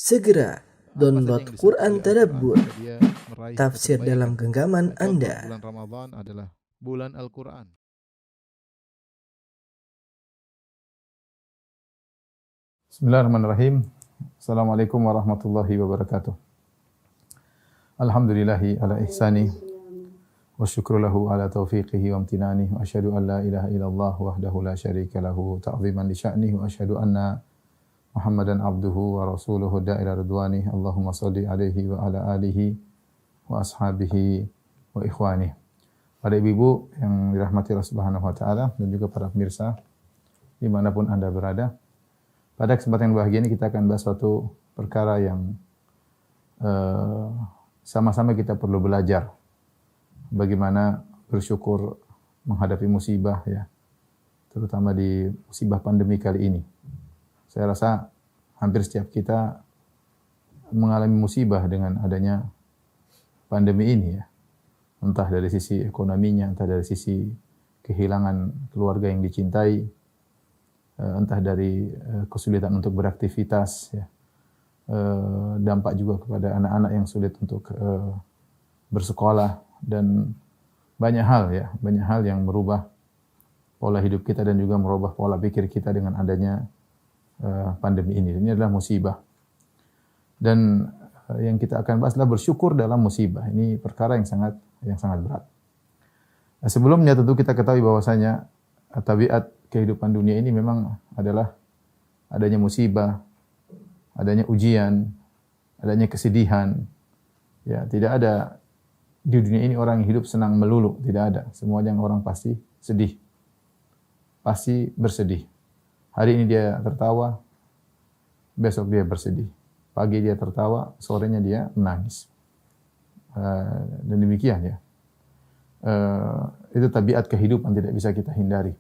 Segera download yang Quran disebut oleh Tadabbur, Al-Quran, dia meraih tafsir kebaikan. dalam genggaman Contoh, Anda. bulan Ramadan adalah bulan Al-Quran. Bismillahirrahmanirrahim. Assalamualaikum warahmatullahi wabarakatuh. Alhamdulillahi ala ihsani wa syukru lahu ala taufiqihi wa amtinani wa asyhadu an la ilaha illallah wahdahu la syarika lahu ta'ziman li sya'nihi wa asyhadu anna Muhammadan abduhu wa rasuluhu da'ila ridwani. Allahumma shalli alaihi wa ala alihi wa ashabihi wa ikhwani. Para ibu-ibu yang dirahmati Allah Subhanahu wa taala dan juga para pemirsa dimanapun Anda berada. Pada kesempatan yang bahagia ini kita akan bahas suatu perkara yang sama-sama kita perlu belajar bagaimana bersyukur menghadapi musibah, ya, terutama di musibah pandemi kali ini. Saya rasa hampir setiap kita mengalami musibah dengan adanya pandemi ini, ya. Entah dari sisi ekonominya, entah dari sisi kehilangan keluarga yang dicintai, entah dari kesulitan untuk beraktivitas, ya. Dampak juga kepada anak-anak yang sulit untuk bersekolah dan banyak hal, ya, banyak hal yang merubah pola hidup kita dan juga merubah pola pikir kita dengan adanya pandemi ini. Ini adalah musibah. Dan yang kita akan bahas adalah bersyukur dalam musibah. Ini perkara yang sangat berat. Nah, sebelumnya tentu kita ketahui bahwasanya tabiat kehidupan dunia ini memang adalah adanya musibah, adanya ujian, adanya kesedihan. Ya, tidak ada di dunia ini orang yang hidup senang melulu, tidak ada. Semuanya orang pasti sedih. Pasti bersedih. Hari ini dia tertawa, besok dia bersedih. Pagi dia tertawa, sorenya dia menangis. Dan demikian, ya. Itu tabiat kehidupan, tidak bisa kita hindari.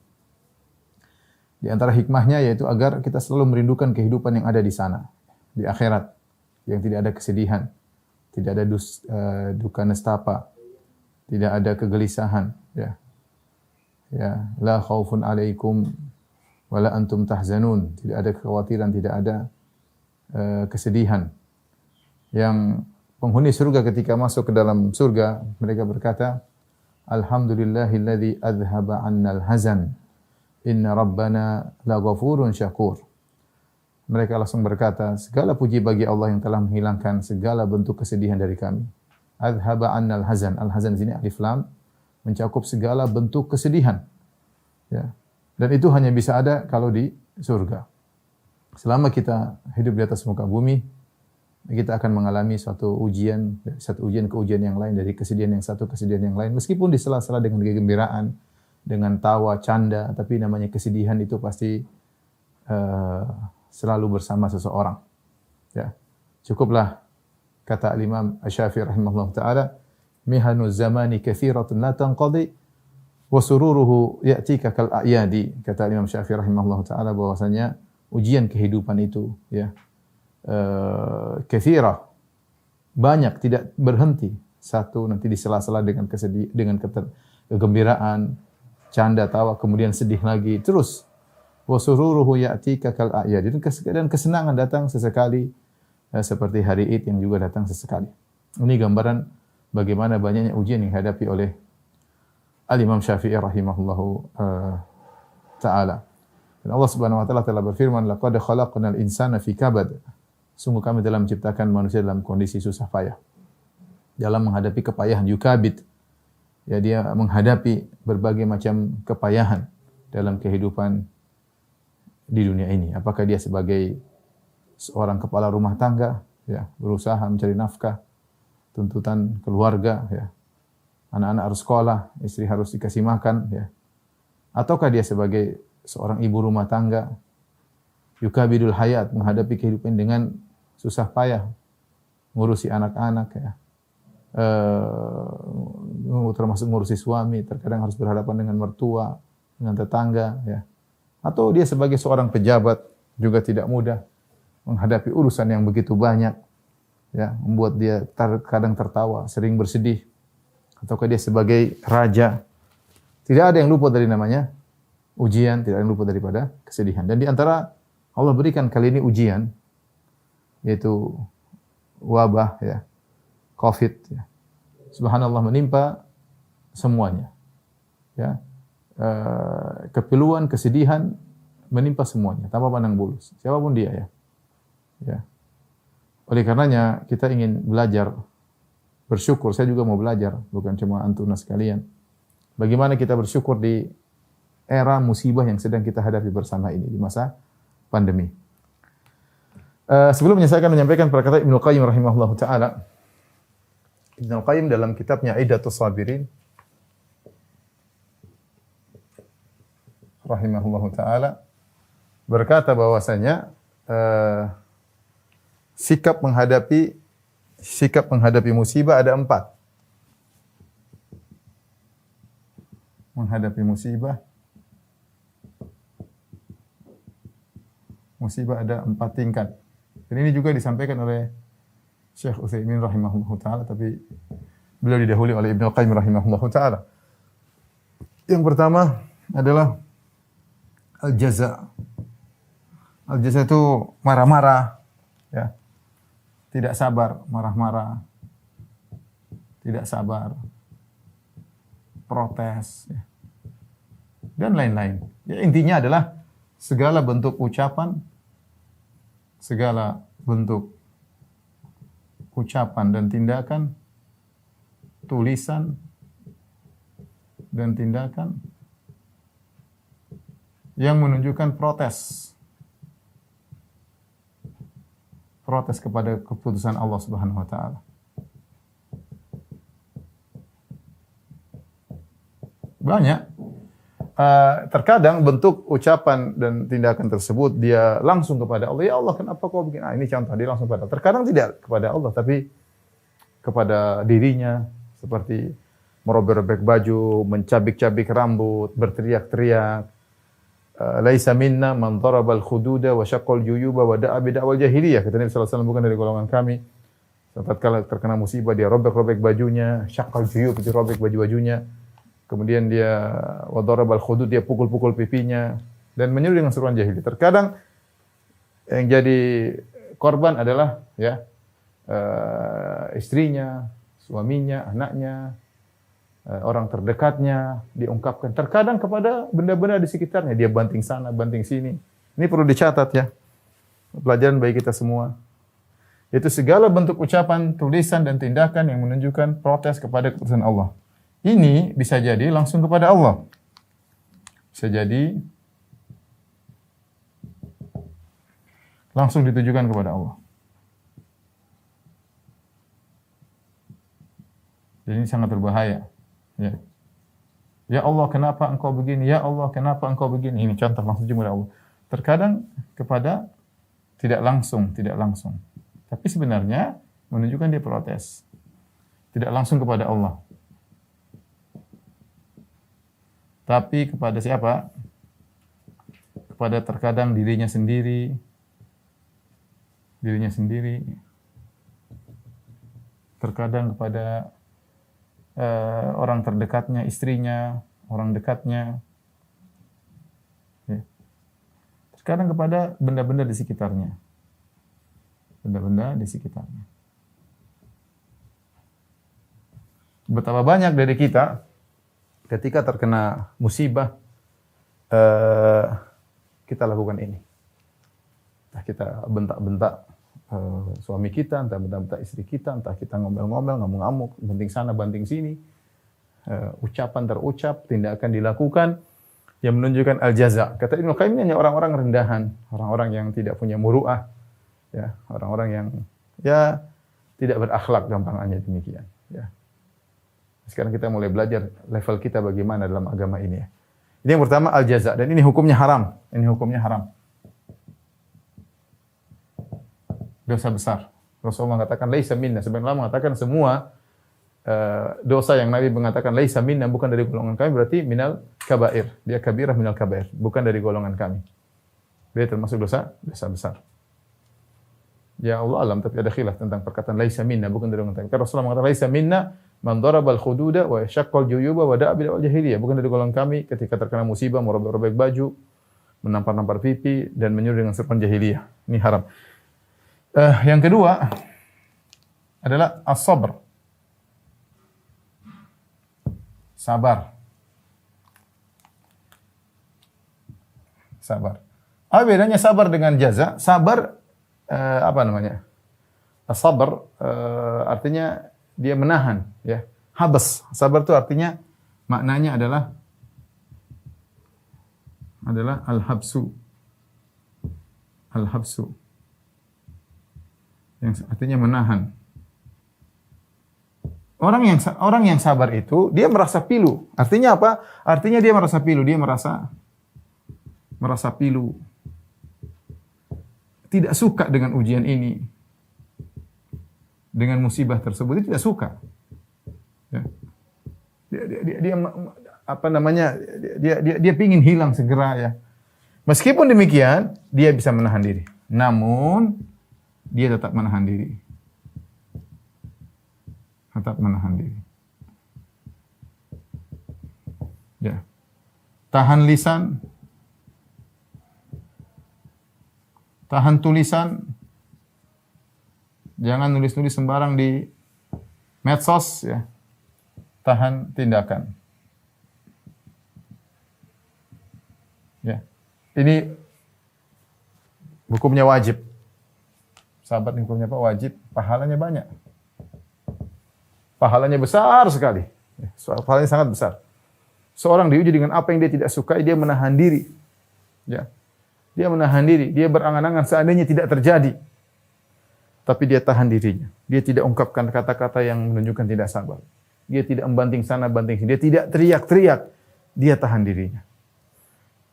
Di antara hikmahnya yaitu agar kita selalu merindukan kehidupan yang ada di sana, di akhirat, yang tidak ada kesedihan, tidak ada duka nestapa, tidak ada kegelisahan, ya. Ya, la khaufun alaikum wala antum tahzanun, tidak ada kekhawatiran, tidak ada kesedihan. Yang penghuni surga ketika masuk ke dalam surga, mereka berkata, alhamdulillahilladzi adhhaba 'annal hazan, inna rabbana laghafurun syakur. Mereka langsung berkata, segala puji bagi Allah yang telah menghilangkan segala bentuk kesedihan dari kami. Adhhaba 'annal hazan. Al-hazan di sini alif lam mencakup segala bentuk kesedihan. Ya. Dan itu hanya bisa ada kalau di surga. Selama kita hidup di atas muka bumi, kita akan mengalami suatu ujian, satu ujian ke ujian yang lain, dari kesedihan yang satu ke kesedihan yang lain. Meskipun di sela-sela dengan kegembiraan, dengan tawa, canda, tapi namanya kesedihan itu pasti selalu bersama seseorang. Ya. Cukuplah kata Imam Asy-Syafi'i rahimahullah taala, mihanuz zamani katsiratun la tanqadi wa sururuhu ya'tika kal a'yadi. Kata Imam Syafi'i rahimahullah taala bahwasanya ujian kehidupan itu, ya, katsirah, banyak, tidak berhenti. Satu nanti di sela-sela dengan kegembiraan, canda tawa, kemudian sedih lagi, terus wa sururuhu ya'tika kal a'yadi, dan kesenangan datang sesekali, seperti hari Id yang juga datang sesekali. Ini gambaran bagaimana banyaknya ujian yang dihadapi oleh Al-Imam Syafi'i rahimahullahu ta'ala. Dan Allah Subhanahu wa taala telah berfirman, laqad khalaqnal insana fi kabad. Sungguh kami telah menciptakan manusia dalam kondisi susah payah. Dalam menghadapi kepayahan, yukabid. Ya, dia menghadapi berbagai macam kepayahan dalam kehidupan di dunia ini. Apakah dia sebagai seorang kepala rumah tangga, ya, berusaha mencari nafkah, tuntutan keluarga, ya. Anak-anak harus sekolah, istri harus dikasih makan, ya. Ataukah dia sebagai seorang ibu rumah tangga, yukabidul hayat, menghadapi kehidupan dengan susah payah, ngurusi anak-anak, ya. Termasuk ngurusi suami, terkadang harus berhadapan dengan mertua, dengan tetangga, ya. Atau dia sebagai seorang pejabat, juga tidak mudah menghadapi urusan yang begitu banyak, ya, membuat dia kadang tertawa, sering bersedih. Ataukah dia sebagai raja, tidak ada yang luput dari namanya ujian, tidak ada yang luput daripada kesedihan. Dan di antara Allah berikan kali ini ujian yaitu wabah ya, Covid ya. Subhanallah menimpa semuanya. Ya. Kepiluan, kesedihan menimpa semuanya tanpa pandang bulu. Siapapun dia ya. Ya. Oleh karenanya kita ingin belajar bersyukur. Saya juga mau belajar, bukan cuma antuna sekalian. Bagaimana kita bersyukur di era musibah yang sedang kita hadapi bersama ini di masa pandemi. Sebelumnya saya akan menyampaikan perkataan Ibnu Qayyim rahimahullahu taala. Ibnu Qayyim dalam kitabnya Iddatus Sabirin rahimahullahu taala berkata bahwasanya sikap menghadapi musibah ada 4. Menghadapi musibah ada 4 tingkat. Dan ini juga disampaikan oleh Syekh Utsaimin rahimahullahu taala, tapi beliau didahului oleh Ibnu Qayyim rahimahullahu taala. Yang pertama adalah al-jaza. Al-jaza itu marah-marah, ya. Tidak sabar, marah-marah. Tidak sabar. Protes, ya. Dan lain-lain. Ya, intinya adalah segala bentuk ucapan, segala bentuk ucapan dan tindakan, tulisan dan tindakan yang menunjukkan protes kepada keputusan Allah Subhanahu wa taala. Banyak. Terkadang bentuk ucapan dan tindakan tersebut dia langsung kepada Allah. Ya Allah, kenapa kau begini? Ini contoh, dia langsung kepada Allah. Terkadang tidak kepada Allah, tapi kepada dirinya, seperti merobek-robek baju, mencabik-cabik rambut, berteriak-teriak. Laisa minna man darabal khududa wa syaqqal juyuba wa da'a bid'awal jahiliyah. Kata Nabi sallallahu alaihi wasallam, bukan dari golongan kami. Tatkala terkena musibah dia robek-robek bajunya, syaqqal juyub, itu robek baju-bajunya. Kemudian dia wa darabal khudud, dia pukul-pukul pipinya dan menyeru dengan seruan jahiliyah. Terkadang yang jadi korban adalah ya istrinya, suaminya, anaknya, orang terdekatnya diungkapkan. Terkadang kepada benda-benda di sekitarnya, dia banting sana, banting sini. Ini perlu dicatat ya. Pelajaran bagi kita semua. Itu segala bentuk ucapan, tulisan dan tindakan yang menunjukkan protes kepada keputusan Allah. Ini bisa jadi langsung kepada Allah. Bisa jadi langsung ditujukan kepada Allah. Jadi ini sangat berbahaya. Ya. Ya Allah, kenapa engkau begini? Ya Allah, kenapa engkau begini? Ini contoh langsung kepada Allah. Terkadang kepada tidak langsung. Tapi sebenarnya menunjukkan dia protes. Tidak langsung kepada Allah. Tapi kepada siapa? Kepada terkadang dirinya sendiri. Terkadang kepada orang terdekatnya, istrinya, orang dekatnya. Ya. Terkadang kepada benda-benda di sekitarnya. Betapa banyak dari kita ketika terkena musibah, kita lakukan ini. Entah kita bentak-bentak suami kita, entah bentak-bentak istri kita, entah kita ngomel-ngomel, ngamuk-ngamuk, banting sana, banting sini. Ucapan terucap, tindakan dilakukan yang menunjukkan al-jaza. Kata Ibnu Qayyim, ini hanya orang-orang rendahan, orang-orang yang tidak punya muru'ah, ya, orang-orang yang ya tidak berakhlak, gampangannya demikian. Ya. Sekarang kita mulai belajar level kita bagaimana dalam agama ini ya. Ini yang pertama al-jaza, dan ini hukumnya haram. Dosa besar. Rasulullah mengatakan laisa minna. Sebenarnya mengatakan semua dosa yang Nabi mengatakan laisa minna, bukan dari golongan kami, berarti minal kabair. Dia kabirah minal kabair, bukan dari golongan kami. Dia termasuk dosa besar. Ya Allah alam, tapi ada khilaf tentang perkataan laisa minna, bukan dari golongan kami. Karena Rasulullah mengatakan laisa minna man darabal khududa wa syaqqal juyuba wa da'a bid'awal jahiliyah, bukan dari golongan kami ketika terkena musibah merobek-robek baju, menampar-nampar pipi dan menyuruh dengan seruan jahiliyah. Ini haram. Yang kedua adalah as-sabr. Sabar. Sabar. Apa bedanya sabar dengan jaza? Sabar apa namanya? As-sabr artinya dia menahan, ya. Habas. Sabar itu artinya maknanya adalah al-habsu. Al-habsu. Yang artinya menahan. Orang yang sabar itu dia merasa pilu. Artinya apa? Artinya dia merasa pilu, dia merasa pilu. Tidak suka dengan ujian ini. Dengan musibah tersebut dia tidak suka. Ya. Dia apa namanya? Dia pingin hilang segera, ya. Meskipun demikian, dia bisa menahan diri. Namun dia tetap menahan diri. Tetap menahan diri. Ya. Tahan lisan. Tahan tulisan. Jangan nulis-nulis sembarang di medsos, ya. Tahan tindakan. Ya. Ini hukumnya wajib. Sahabat hukumnya apa? Wajib. Pahalanya banyak. Pahalanya besar sekali. Pahalanya sangat besar. Seorang diuji dengan apa yang dia tidak sukai, dia menahan diri. Ya. Dia menahan diri. Dia berangan-angan seandainya tidak terjadi. Tapi dia tahan dirinya. Dia tidak ungkapkan kata-kata yang menunjukkan tidak sabar. Dia tidak membanting sana, banting sini. Dia tidak teriak-teriak. Dia tahan dirinya.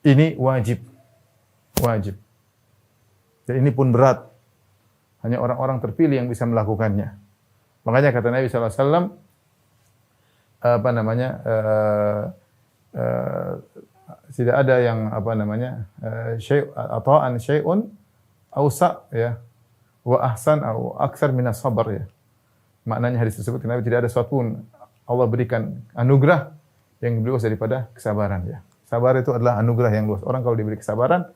Ini wajib. Wajib. Dan ini pun berat. Hanya orang-orang terpilih yang bisa melakukannya. Makanya kata Nabi SAW, apa namanya, tidak ada yang apa namanya, ata'an syai'un awsa, ya, wa ahsan atau aktsar minas sabar, ya. Maknanya hadis tersebut, Nabi tidak ada sesuatu pun Allah berikan anugerah yang lebih luas daripada kesabaran, ya. Sabar itu adalah anugerah yang luas. Orang kalau diberi kesabaran,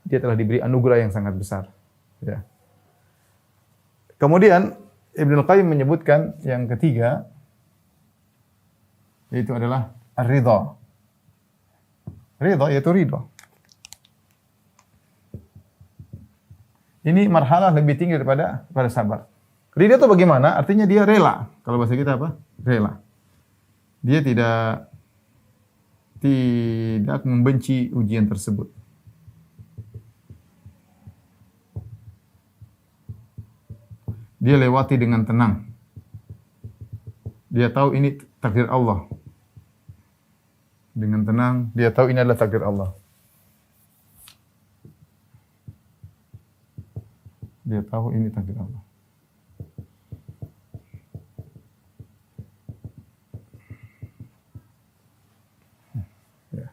dia telah diberi anugerah yang sangat besar, ya. Kemudian Ibnu Qayyim menyebutkan yang ketiga, yaitu adalah ar-ridha. Ridha yaitu ridha. Ini marhalah lebih tinggi daripada sabar. Ridha itu bagaimana? Artinya dia rela. Kalau bahasa kita apa? Rela. Dia tidak membenci ujian tersebut. Dia lewati dengan tenang. Dia tahu ini takdir Allah. Dengan tenang, dia tahu ini adalah takdir Allah. Dia tahu ini takdir Allah. Ya.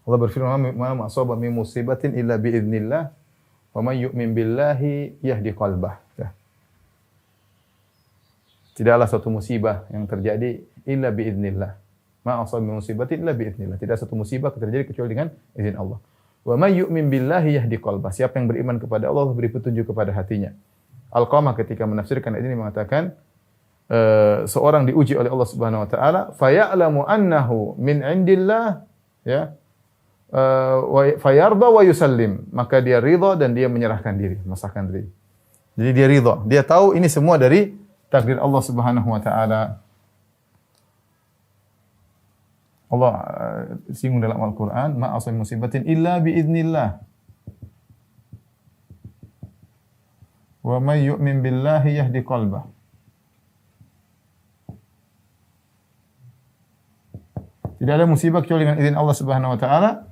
Allah berfirman, "Ma asaba min musibatin illa bi idznillah, wa may yu'min billahi yahdi qalbah." Ya. Tidaklah suatu musibah yang terjadi illa bi idznillah. Ma asaba min musibatin illa bi idznillah. Tidak satu musibah terjadi kecuali dengan izin Allah. Wa may yu'min billahi yahdi qalbah. Siapa yang beriman kepada Allah, beri petunjuk kepada hatinya. Al-Qamah ketika menafsirkan ayat ini mengatakan, seorang diuji oleh Allah Subhanahu wa taala, fa ya'lamu annahu min indillah, ya. Fayarda wa yusallim, maka dia ridha dan dia menyerahkan diri, memasrahkan diri. Jadi dia ridha, dia tahu ini semua dari takdir Allah Subhanahu wa taala. Allah singgung dalam Al-Qur'an, ma asab musibatin illa bi idznillah. Wa may yu'min billahi yahdi qalbah. Tidak ada musibah kecuali dengan izin Allah Subhanahu wa taala.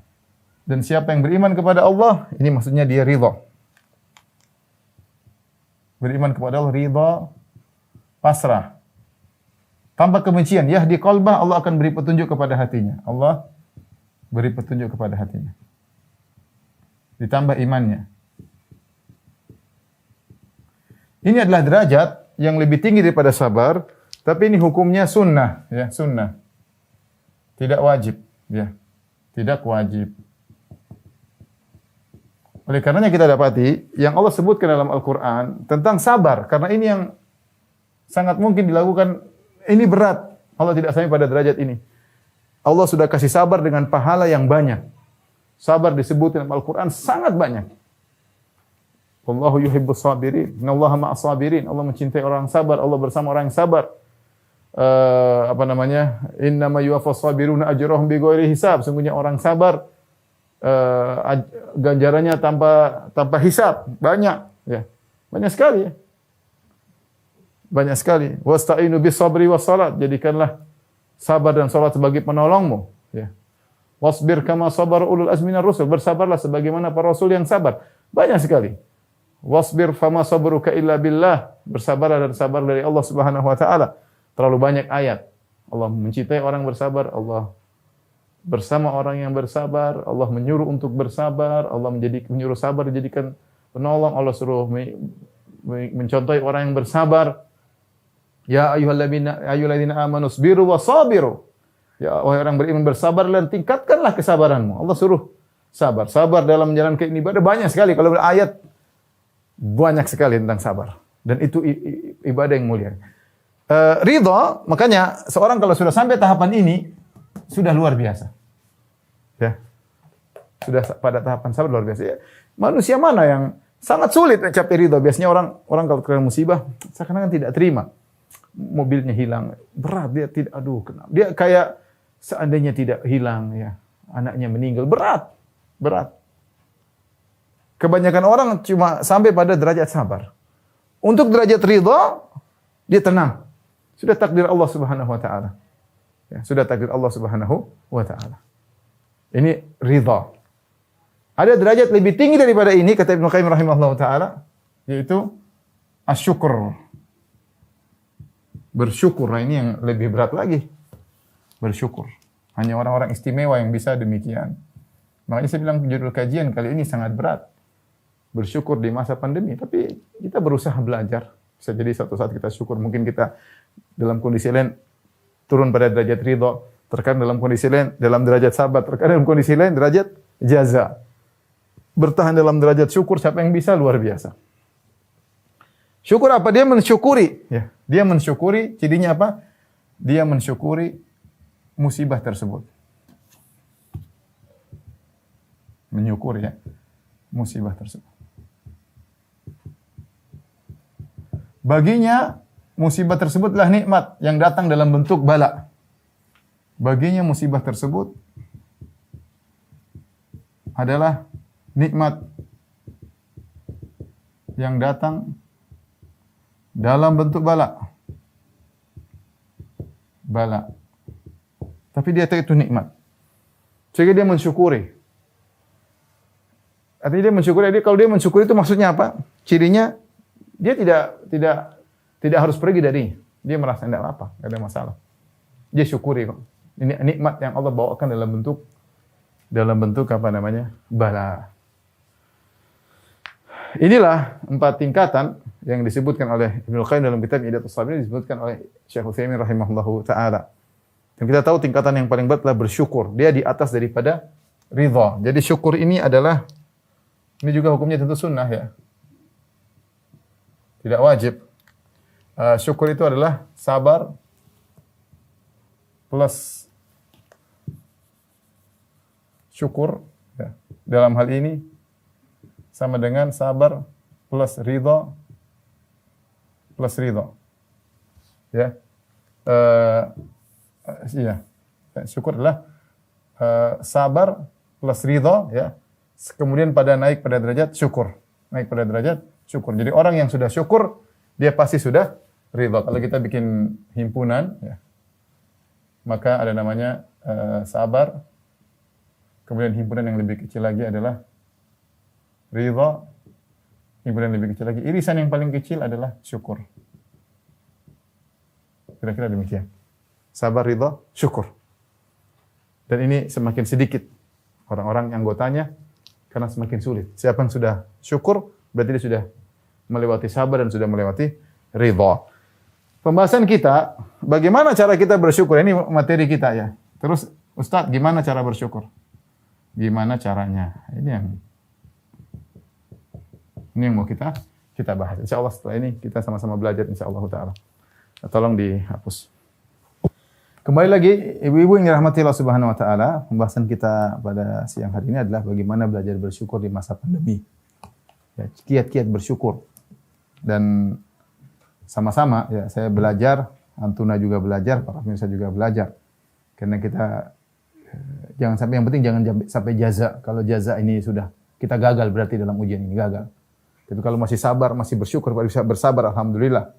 Dan siapa yang beriman kepada Allah, ini maksudnya dia ridha. Beriman kepada Allah, ridha, pasrah. Tanpa kebencian, yahdi qalbah, Allah akan beri petunjuk kepada hatinya. Allah beri petunjuk kepada hatinya. Ditambah imannya. Ini adalah derajat yang lebih tinggi daripada sabar, tapi ini hukumnya sunnah, ya, sunnah. Tidak wajib, ya. Tidak wajib. Oleh karenanya kita dapati yang Allah sebutkan dalam Al-Qur'an tentang sabar, karena ini yang sangat mungkin dilakukan, ini berat. Allah tidak sampai pada derajat ini. Allah sudah kasih sabar dengan pahala yang banyak. Sabar disebut dalam Al-Qur'an sangat banyak. Wallahu yuhibbus sabirin. Innallaha ma'as sabirin. Allah mencintai orang sabar, Allah bersama orang yang sabar. Innama yuwaffas sabiruna ajrahum bighairi hisab. Sungguhnya orang sabar ganjarannya tanpa hisab, banyak ya. Banyak sekali ya. Banyak sekali. Wasta'inu bis sabri was salat. Jadikanlah sabar dan salat sebagai penolongmu ya. Wasbir kama sabar ulul azmi minar rusul. Bersabarlah sebagaimana para rasul yang sabar. Banyak sekali. Wasbir fama sabruka illa billah. Bersabarlah dan sabar dari Allah Subhanahu wa taala. Terlalu banyak ayat. Allah mencintai orang bersabar, Allah bersama orang yang bersabar, Allah menyuruh untuk bersabar, Allah menyuruh sabar dijadikan penolong, Allah suruh mencontohi orang yang bersabar. Ya ayyuhalladzina amanu sabiru wasabiru. Ya wahai orang beriman bersabarlah dan tingkatkanlah kesabaranmu. Allah suruh sabar. Sabar dalam menjalankan ibadah banyak sekali. Kalau ayat banyak sekali tentang sabar. Dan itu ibadah yang mulia. Ridha, makanya seorang kalau sudah sampai tahapan ini sudah luar biasa. Ya. Sudah pada tahapan sabar luar biasa. Ya. Manusia mana yang sangat sulit mencapai ridha? Biasanya orang kalau kena musibah seakan-akan tidak terima. Mobilnya hilang, berat dia tidak, kenapa? Dia kayak seandainya tidak hilang ya, anaknya meninggal, berat. Kebanyakan orang cuma sampai pada derajat sabar. Untuk derajat ridha, dia tenang. Sudah takdir Allah Subhanahu wa taala. Ya, sudah takdir Allah Subhanahu wa taala. Ini ridha. Ada derajat lebih tinggi daripada ini kata Ibnu Qayyim rahimahullahu taala, yaitu asyukur. Bersyukur. Nah, ini yang lebih berat lagi. Bersyukur. Hanya orang-orang istimewa yang bisa demikian. Makanya saya bilang judul kajian kali ini sangat berat. Bersyukur di masa pandemi, tapi kita berusaha belajar. Bisa jadi suatu saat kita syukur, mungkin kita dalam kondisi lain turun pada derajat ridha, terkadang dalam kondisi lain dalam derajat sabar, terkadang dalam kondisi lain derajat jaza. Bertahan dalam derajat syukur, siapa yang bisa luar biasa. Syukur apa? Dia mensyukuri, ya. Dia mensyukuri, cirinya apa? Dia mensyukuri musibah tersebut. Menyukuri ya musibah tersebut. Baginya musibah tersebutlah nikmat yang datang dalam bentuk bala. Baginya musibah tersebut adalah nikmat yang datang dalam bentuk bala. Bala. Tapi dia tahu itu nikmat. Sehingga dia mensyukuri. Artinya dia mensyukuri. Jadi kalau dia mensyukuri itu maksudnya apa? Cirinya dia tidak harus pergi dari. Dia merasa tidak apa, tidak ada masalah. Dia syukuri kok. Ini nikmat yang Allah bawakan dalam bentuk apa namanya? Bala. Inilah 4 tingkatan yang disebutkan oleh Ibnu Qayyim dalam kitab Idatus Sabirin, disebutkan oleh Syekh Utsaimin rahimahullahu taala. Dan kita tahu tingkatan yang paling berat adalah bersyukur. Dia di atas daripada ridha. Jadi syukur ini adalah, ini juga hukumnya tentu sunnah ya. Tidak wajib. Syukur itu adalah sabar plus syukur. Ya. Dalam hal ini sama dengan sabar plus ridha plus ridha. Ya. Iya. Syukur adalah sabar plus ridha ya. Kemudian naik pada derajat syukur. Naik pada derajat syukur. Jadi orang yang sudah syukur, dia pasti sudah ridha. Kalau kita bikin himpunan ya, maka ada namanya sabar. Kemudian himpunan yang lebih kecil lagi adalah ridha. Himpunan yang lebih kecil lagi. Irisan yang paling kecil adalah syukur. Kira-kira demikian. Sabar, ridha, syukur. Dan ini semakin sedikit orang-orang anggotanya karena semakin sulit. Siapa yang sudah syukur, berarti dia sudah melewati sabar dan sudah melewati ridha. Pembahasan kita, bagaimana cara kita bersyukur? Ini materi kita ya. Terus Ustadz, gimana cara bersyukur? Gimana caranya? Ini yang mau kita bahas. Insya Allah setelah ini kita sama-sama belajar insya Allah Ta'ala. Tolong dihapus. Kembali lagi, ibu-ibu yang dirahmati Allah Subhanahu Wa Ta'ala, pembahasan kita pada siang hari ini adalah bagaimana belajar bersyukur di masa pandemi. Ya, kiat-kiat bersyukur. Dan sama-sama ya saya belajar, Antuna juga belajar, para pemirsa juga belajar. Karena kita jangan sampai, yang penting jangan sampai jaza. Kalau jaza ini sudah kita gagal berarti dalam ujian ini gagal. Tapi kalau masih sabar, masih bersyukur, bisa bersabar, alhamdulillah.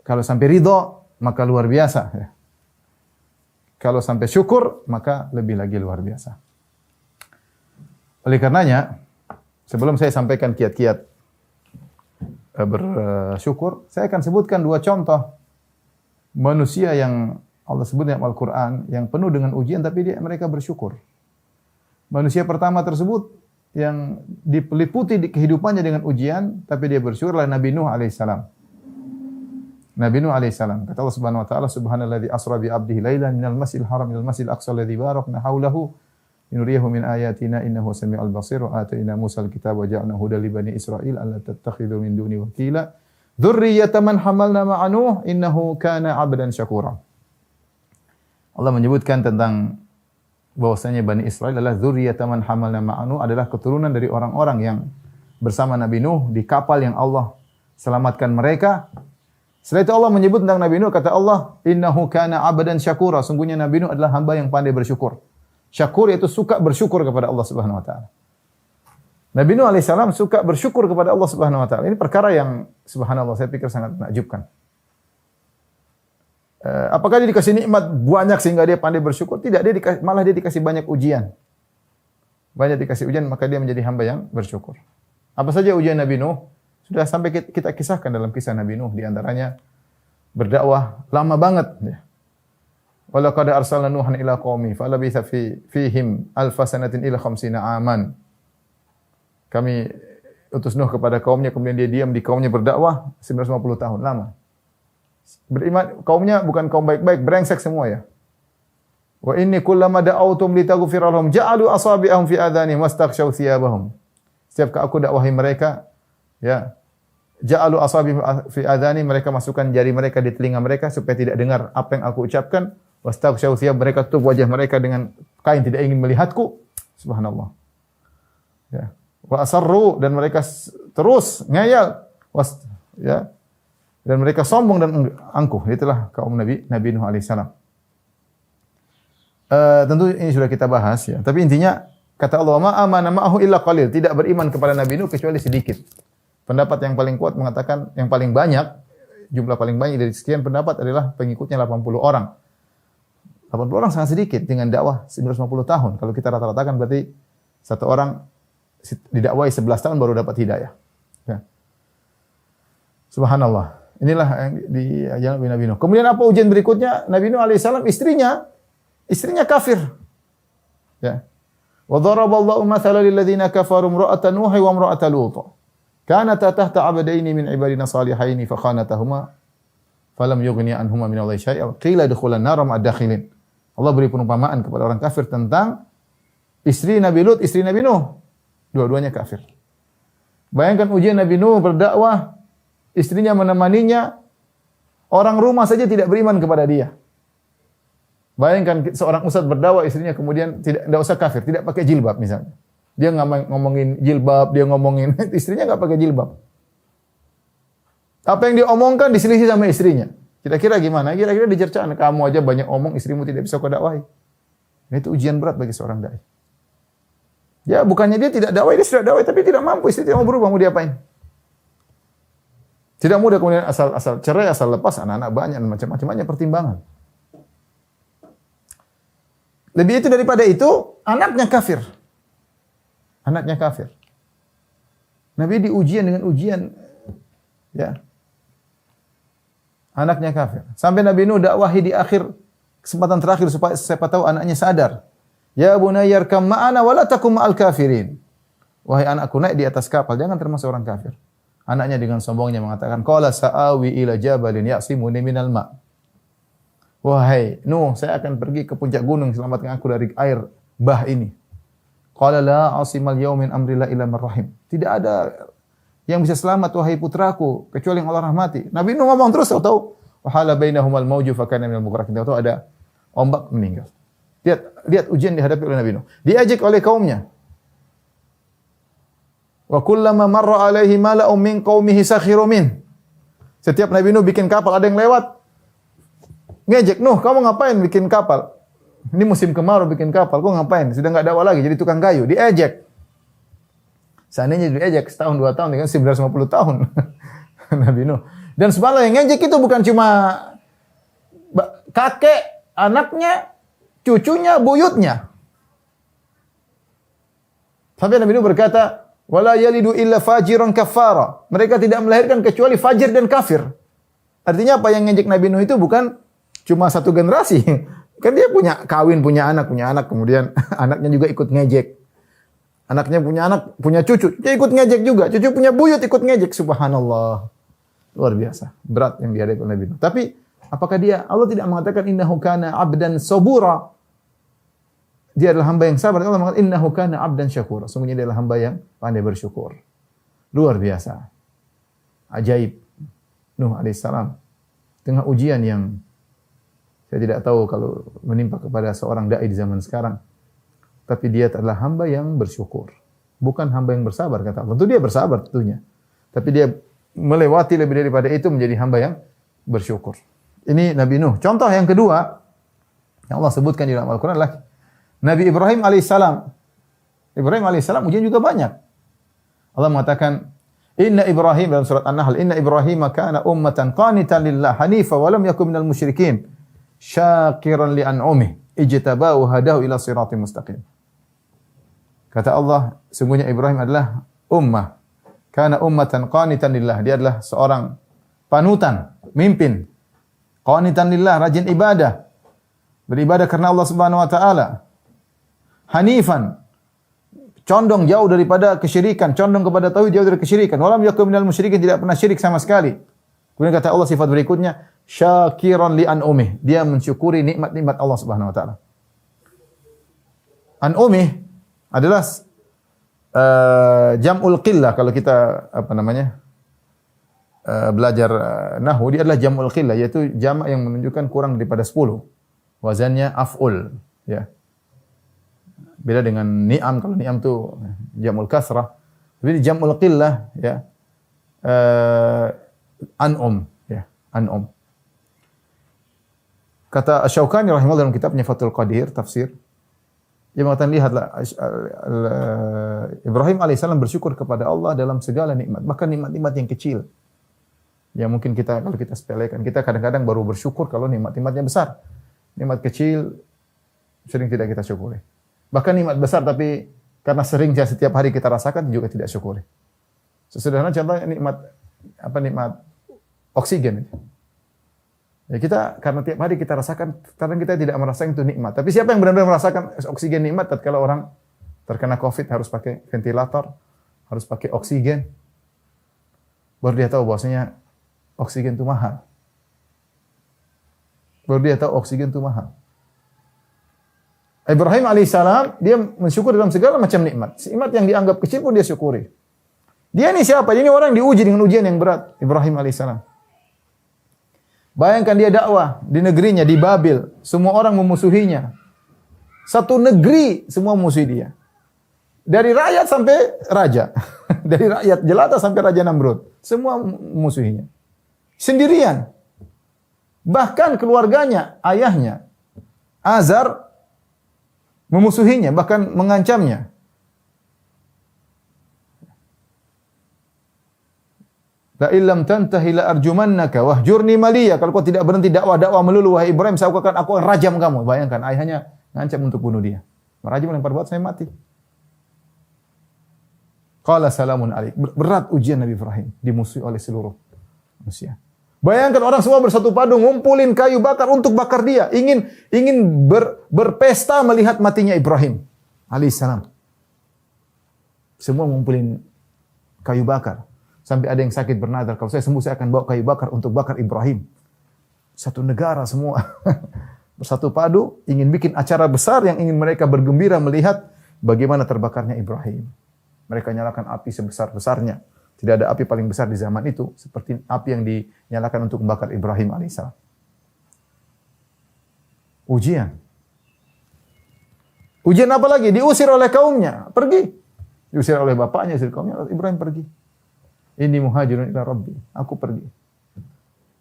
Kalau sampai ridho, maka luar biasa. Ya. Kalau sampai syukur, maka lebih lagi luar biasa. Oleh karenanya, sebelum saya sampaikan kiat-kiat bersyukur, saya akan sebutkan 2 contoh manusia yang Allah sebut dalam Al-Quran, yang penuh dengan ujian, tapi mereka bersyukur. Manusia pertama tersebut, yang diliputi di kehidupannya dengan ujian, tapi dia bersyukur adalah Nabi Nuh alaihissalam. Nabi Nuh alaihissalam. Kata Allah Subhanahu wa taala, subhanalladzi asra bi 'abdihi lailan minal masjidil haram ilal masjidil aqsa alladzi barakna haulahu linuriyahu min ayatina innahu samiul basir wa ataina Musal kitaba wa ja'alnahu hudan li bani Israil alla tattakhidhu min duni wakila dzurriyyatan man hamalna ma'a Nuh innahu kana 'abdan syakura. Allah menyebutkan tentang bahwasanya Bani Israil adalah dzurriyyatan man hamalna ma'a Nuh, adalah keturunan dari orang-orang yang bersama Nabi Nuh di kapal yang Allah selamatkan mereka. Setelah itu Allah menyebut tentang Nabi Nuh, kata Allah, innahu kana 'abdan syakura, sungguhnya Nabi Nuh adalah hamba yang pandai bersyukur. Syakur yaitu suka bersyukur kepada Allah Subhanahu wa taala. Nabi Nuh alaihissalam suka bersyukur kepada Allah Subhanahu wa taala. Ini perkara yang subhanallah saya pikir sangat menakjubkan. Apakah dia dikasih nikmat banyak sehingga dia pandai bersyukur? Tidak, malah dia dikasih banyak ujian. Banyak dikasih ujian, maka dia menjadi hamba yang bersyukur. Apa saja ujian Nabi Nuh? Sudah sampai kita kisahkan dalam kisah Nabi Nuh. Di antaranya berdakwah lama banget. Wa laqad arsalna Nuhan ila qaumi falabitha fihim alfa sanatin ila khamsina aman. Kami utus Nuh kepada kaumnya, kemudian dia diam di kaumnya berdakwah 950 tahun, lama. Beriman, kaumnya bukan kaum baik-baik, brengsek semua ya. Wa inni kullama da'awtum litaghfira lahum ja'alu asabi'ahum fi adhanihim wastaghshaw thiyabahum. Setiap aku dakwahi mereka, ya, ja'alu asabi'ahum fi adhanihim, mereka masukkan jari mereka di telinga mereka supaya tidak dengar apa yang aku ucapkan. Wastaghshaw thiyab, mereka tutup wajah mereka dengan kain, tidak ingin melihatku. Subhanallah. Ya. Wa asarru, dan mereka terus ngeyel. Ya. Dan mereka sombong dan angkuh. Itulah kaum Nabi Nuh alaihissalam. Tentu ini sudah kita bahas ya. Tapi intinya kata Allah, ma amana ma'ahu illa qalil. Tidak beriman kepada Nabi Nuh kecuali sedikit. Pendapat yang paling kuat mengatakan yang paling banyak, jumlah paling banyak dari sekian pendapat adalah pengikutnya 80 orang. 80 orang sangat sedikit dengan dakwah 950 tahun. Kalau kita rata-ratakan berarti satu orang didakwai 11 tahun baru dapat hidayah. Ya. Subhanallah. Inilah yang diajarkan Nabi Nuh. Kemudian apa ujian berikutnya? Nabi Nuh alaihissalam istrinya kafir. Ya. Wa daraballahu mathalan lil ladzina kafaru imra'atan Nuh wa imra'atan Lut. Kanata tahta 'abdaini min ibadina salihaini fa khanatahuma falam yughni anhuma min Allahi syai'a qila dukhulan nar ma'a dakhilin. Allah beri perumpamaan kepada orang kafir tentang istri Nabi Lut, istri Nabi Nuh. Dua-duanya kafir. Bayangkan ujian Nabi Nuh berdakwah, istrinya menemaninya, orang rumah saja tidak beriman kepada dia. Bayangkan seorang ustaz berdakwah, istrinya kemudian tidak usah kafir, tidak pakai jilbab misalnya. Dia ngomongin jilbab, dia ngomongin istrinya enggak pakai jilbab. Apa yang dia omongkan diselisih sama istrinya. Kira-kira gimana? Kira-kira dicercaan, kamu aja banyak omong, istrimu tidak bisa kau dakwahi. Itu ujian berat bagi seorang dai. Ya, bukannya dia tidak dakwah, dia sudah dakwah tapi tidak mampu, istri tidak mau berubah, mau diapain? Tidak mudah kemudian asal cerai, asal lepas, anak-anak banyak, macam-macam banyak pertimbangan. Lebih itu daripada itu, anaknya kafir. Anaknya kafir. Nabi diujian dengan ujian, ya. Anaknya kafir. Sampai Nabi Nuh dakwahi di akhir kesempatan terakhir supaya siapa tahu anaknya sadar. Ya bunayya arkam ma'ana wa la takum ma'al kafirin. Wahai anakku, naik di atas kapal, jangan termasuk orang kafir. Anaknya dengan sombongnya mengatakan, qala sa'awi ila jabalin ya'simuni minal ma'. Wahai Nuh, saya akan pergi ke puncak gunung, selamatkan aku dari air bah ini. Qala la asimal yaumin amrillah illa man rahim. Tidak ada yang bisa selamat wahai putraku kecuali yang Allah rahmati. Nabi Nuh ngomong terus, tahu wahala bainahumal mauju fa kana minal mughraqin. Tahu ada ombak meninggal. Lihat ujian dihadapi oleh Nabi Nuh. Diajak oleh kaumnya. Wa kullama marra alaihi mala'un min qaumihi sakhiru min. Setiap Nabi Nuh bikin kapal, ada yang lewat ngejek, Nuh, kamu ngapain bikin kapal? Ini musim kemarau bikin kapal, kok ngapain? Sudah enggak dakwah lagi, jadi tukang kayu, diejek. Seandainya diejek setahun, 2 tahun, dengan 950 tahun. Nabi Nuh. Dan subhanallah yang ngejek itu bukan cuma kakek, anaknya, cucunya, buyutnya. Sampai Nabi Nuh berkata, wala yalidu illa fajiran kafara. Mereka tidak melahirkan kecuali fajir dan kafir. Artinya apa, yang ngejek Nabi Nuh itu bukan cuma satu generasi. Kan dia punya kawin, punya anak, kemudian anaknya juga ikut ngejek. Anaknya punya anak, punya cucu, dia ikut ngejek juga. Cucu punya buyut ikut ngejek. Subhanallah. Luar biasa. Berat yang dihadapi oleh Nabi Nuh. Tapi apakah Allah tidak mengatakan innahu kana 'abdan sabura? Dia adalah hamba yang sabar. Allah mengatakan innahu kana 'abdan syakura. Sungguhnya dia adalah hamba yang pandai bersyukur. Luar biasa. Ajaib. Nuh alaihissalam. Tengah ujian yang saya tidak tahu kalau menimpa kepada seorang dai di zaman sekarang. Tapi dia adalah hamba yang bersyukur. Bukan hamba yang bersabar, kata Allah. Tentu dia bersabar tentunya. Tapi dia melewati lebih daripada itu menjadi hamba yang bersyukur. Ini Nabi Nuh. Contoh yang kedua yang Allah sebutkan di dalam Al-Quran adalah Nabi Ibrahim alaihissalam. Ibrahim alaihissalam ujian juga banyak. Allah mengatakan, Inna Ibrahim dalam surat An-Nahl, Inna Ibrahim kana ummatan qanitan lillah hanifa wa lam yakun minal musyrikin. Syakiran li an'umih ijtabahu hadahu ila siratim mustaqim. Kata Allah, sungguhnya Ibrahim adalah ummah. Kana ummatan qanitan lillah. Dia adalah seorang panutan, mimpin. Qanitan lillah, rajin ibadah. Beribadah karena Allah Subhanahu wa taala. Hanifan, condong jauh daripada kesyirikan, condong kepada tauhid, jauh dari kesyirikan. Walam yakun minal musyrikin, tidak pernah syirik sama sekali. Kemudian kata Allah sifat berikutnya, syakiran li an'umih. Dia mensyukuri nikmat-nikmat Allah Subhanahu wa taala. An'umih adalah jam'ul qillah. Kalau kita belajar nahwu, dia adalah jam'ul qillah, yaitu jamak yang menunjukkan kurang daripada 10. Wazannya af'ul, ya. Beda dengan ni'am. Kalau ni'am itu jam'ul kasrah. Tapi jam'ul qillah, ya. An'um, ya, an'um. Kata Asy-Syaukani rahimahullah dalam kitabnya Fathul Qadir tafsir, dia mengatakan, lihatlah Ibrahim alaihissalam bersyukur kepada Allah dalam segala nikmat, bahkan nikmat-nikmat yang kecil. Ya mungkin kalau kita sepelekan, kita kadang-kadang baru bersyukur kalau nikmat-nikmatnya besar. Nikmat kecil sering tidak kita syukuri. Bahkan nikmat besar tapi karena sering setiap hari kita rasakan juga tidak syukuri. Sesederhana contohnya nikmat oksigen. Ya kita karena tiap hari kita rasakan, kadang kita tidak merasakan itu nikmat. Tapi siapa yang benar-benar merasakan oksigen nikmat? Tatkala orang terkena COVID harus pakai ventilator, harus pakai oksigen. Baru dia tahu bahwasanya oksigen itu mahal. Baru dia tahu oksigen itu mahal. Ibrahim alaihissalam dia mensyukur dalam segala macam nikmat. Nikmat yang dianggap kecil pun dia syukuri. Dia ini siapa? Ini orang diuji dengan ujian yang berat. Ibrahim alaihissalam. Bayangkan dia dakwah di negerinya, di Babil. Semua orang memusuhinya. Satu negeri semua memusuhi dia. Dari rakyat sampai raja. Dari rakyat jelata sampai Raja Namrud. Semua memusuhinya. Sendirian. Bahkan keluarganya, ayahnya, Azar, memusuhinya, bahkan mengancamnya. La illam tantahi la arjumannaka wahjurni maliya. Kalau kau tidak berhenti dakwah melulu wahai Ibrahim, saya akan rajam kamu. Bayangkan ayahnya ngancam untuk bunuh dia. Merajam yang perbuat saya mati. Qala salamun alaik. Berat ujian Nabi Ibrahim, dimusuhi oleh seluruh manusia. Bayangkan orang semua bersatu padu ngumpulin kayu bakar untuk bakar dia, ingin berpesta melihat matinya Ibrahim alaihissalam. Semua ngumpulin kayu bakar. Sampai ada yang sakit bernadar, kalau saya sembuh saya akan bawa kayu bakar untuk bakar Ibrahim. satu negara semua bersatu padu ingin bikin acara besar yang ingin mereka bergembira melihat bagaimana terbakarnya Ibrahim. Mereka nyalakan api sebesar-besarnya. Tidak ada api paling besar di zaman itu seperti api yang dinyalakan untuk membakar Ibrahim alaihissalam. Ujian. Ujian apa lagi? Diusir oleh kaumnya, pergi. Diusir oleh bapaknya, diusir kaumnya, Ibrahim pergi. Ini muhajirun ila Rabbi, aku pergi.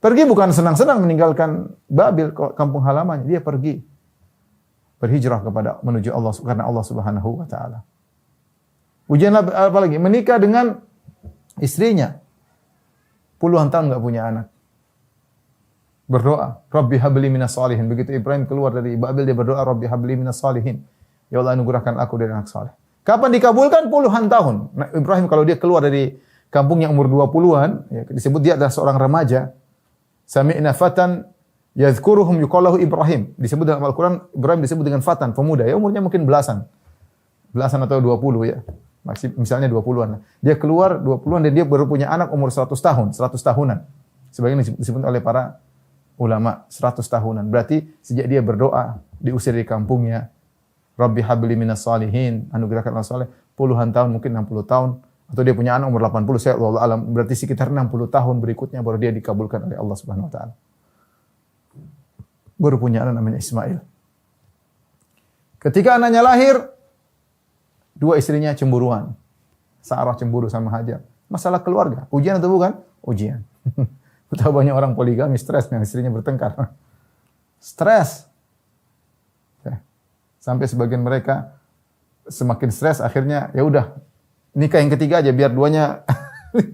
Pergi bukan senang-senang meninggalkan Babil, kampung halamannya, dia pergi. Berhijrah menuju Allah karena Allah Subhanahu wa taala. Ujian apa lagi? Menikah dengan istrinya. Puluhan tahun enggak punya anak. Berdoa, Rabbi habli minas salihin. Begitu Ibrahim keluar dari Babil dia berdoa, Rabbi habli minas salihin. Ya Allah anugerahkan aku dari anak saleh. Kapan dikabulkan? Puluhan tahun. Nah, Ibrahim kalau dia keluar dari kampungnya umur 20-an, ya, disebut dia adalah seorang remaja. Sami'na fatan yadhkuruhum yuqallahu Ibrahim. Disebut dalam Al-Qur'an Ibrahim disebut dengan fatan, pemuda. Ya umurnya mungkin belasan. Belasan atau 20 ya. Misalnya 20-an. Dia keluar 20-an dan dia baru punya anak umur 100 tahun, 100 tahunan. Sebagian disebut oleh para ulama 100 tahunan. Berarti sejak dia berdoa, diusir dari kampungnya, Rabbi habli minas salihin, anugerahkan Allah saleh, puluhan tahun, mungkin 60 tahun. Atau dia punya anak umur 80, saya Allah alam, berarti sekitar 60 tahun berikutnya baru dia dikabulkan oleh Allah Subhanahu wa taala. Baru punya anak namanya Ismail. Ketika anaknya lahir, dua istrinya cemburuan. Sarah cemburu sama Hajar. Masalah keluarga, ujian atau bukan? Ujian. Betapa banyak orang poligami stres dengan istrinya bertengkar. Stres. Sampai sebagian mereka semakin stres akhirnya ya udah nikah yang ketiga aja biar duanya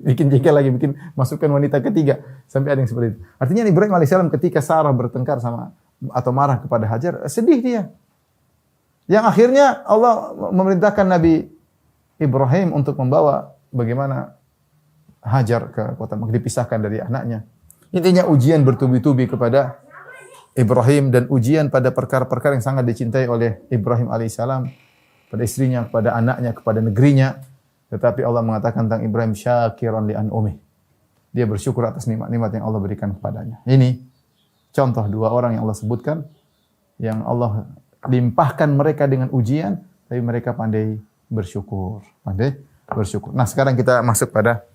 bikin jengkel lagi, bikin masukkan wanita ketiga. Sampai ada yang seperti itu. Artinya Ibrahim alaihissalam ketika Sarah bertengkar sama atau marah kepada Hajar, sedih dia. Yang akhirnya Allah memerintahkan Nabi Ibrahim untuk membawa bagaimana Hajar ke kota Makkah, dipisahkan dari anaknya. Intinya ujian bertubi-tubi kepada Ibrahim dan ujian pada perkara-perkara yang sangat dicintai oleh Ibrahim alaihissalam, pada istrinya, kepada anaknya, kepada negerinya. Tetapi Allah mengatakan tentang Ibrahim syakiran li an'umih. Dia bersyukur atas nikmat-nikmat yang Allah berikan kepadanya. Ini contoh dua orang yang Allah sebutkan yang Allah limpahkan mereka dengan ujian, tapi mereka pandai bersyukur, pandai bersyukur. Nah, sekarang kita masuk pada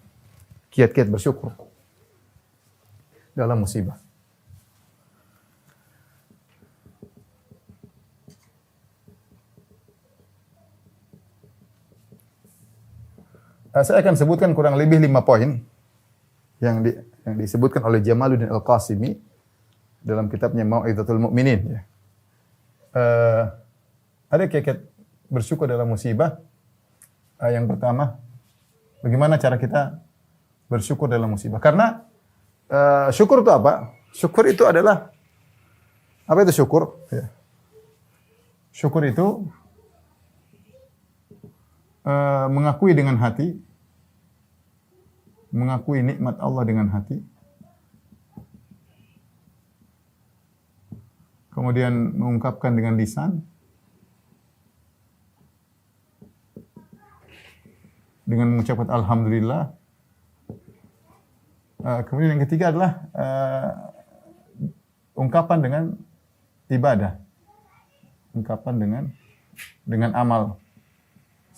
kiat-kiat bersyukur dalam musibah. Saya akan sebutkan kurang lebih 5 poin yang disebutkan oleh Jamaluddin Al-Qasimi dalam kitabnya Mau'izatul Mu'minin. Ada kiat bersyukur dalam musibah. Yang pertama, bagaimana cara kita bersyukur dalam musibah? Karena syukur itu apa? Syukur itu adalah apa itu syukur? Syukur itu mengakui dengan hati, mengakui nikmat Allah dengan hati, kemudian mengungkapkan dengan lisan, dengan mengucapkan alhamdulillah. Kemudian yang ketiga adalah ungkapan dengan ibadah, ungkapan dengan amal.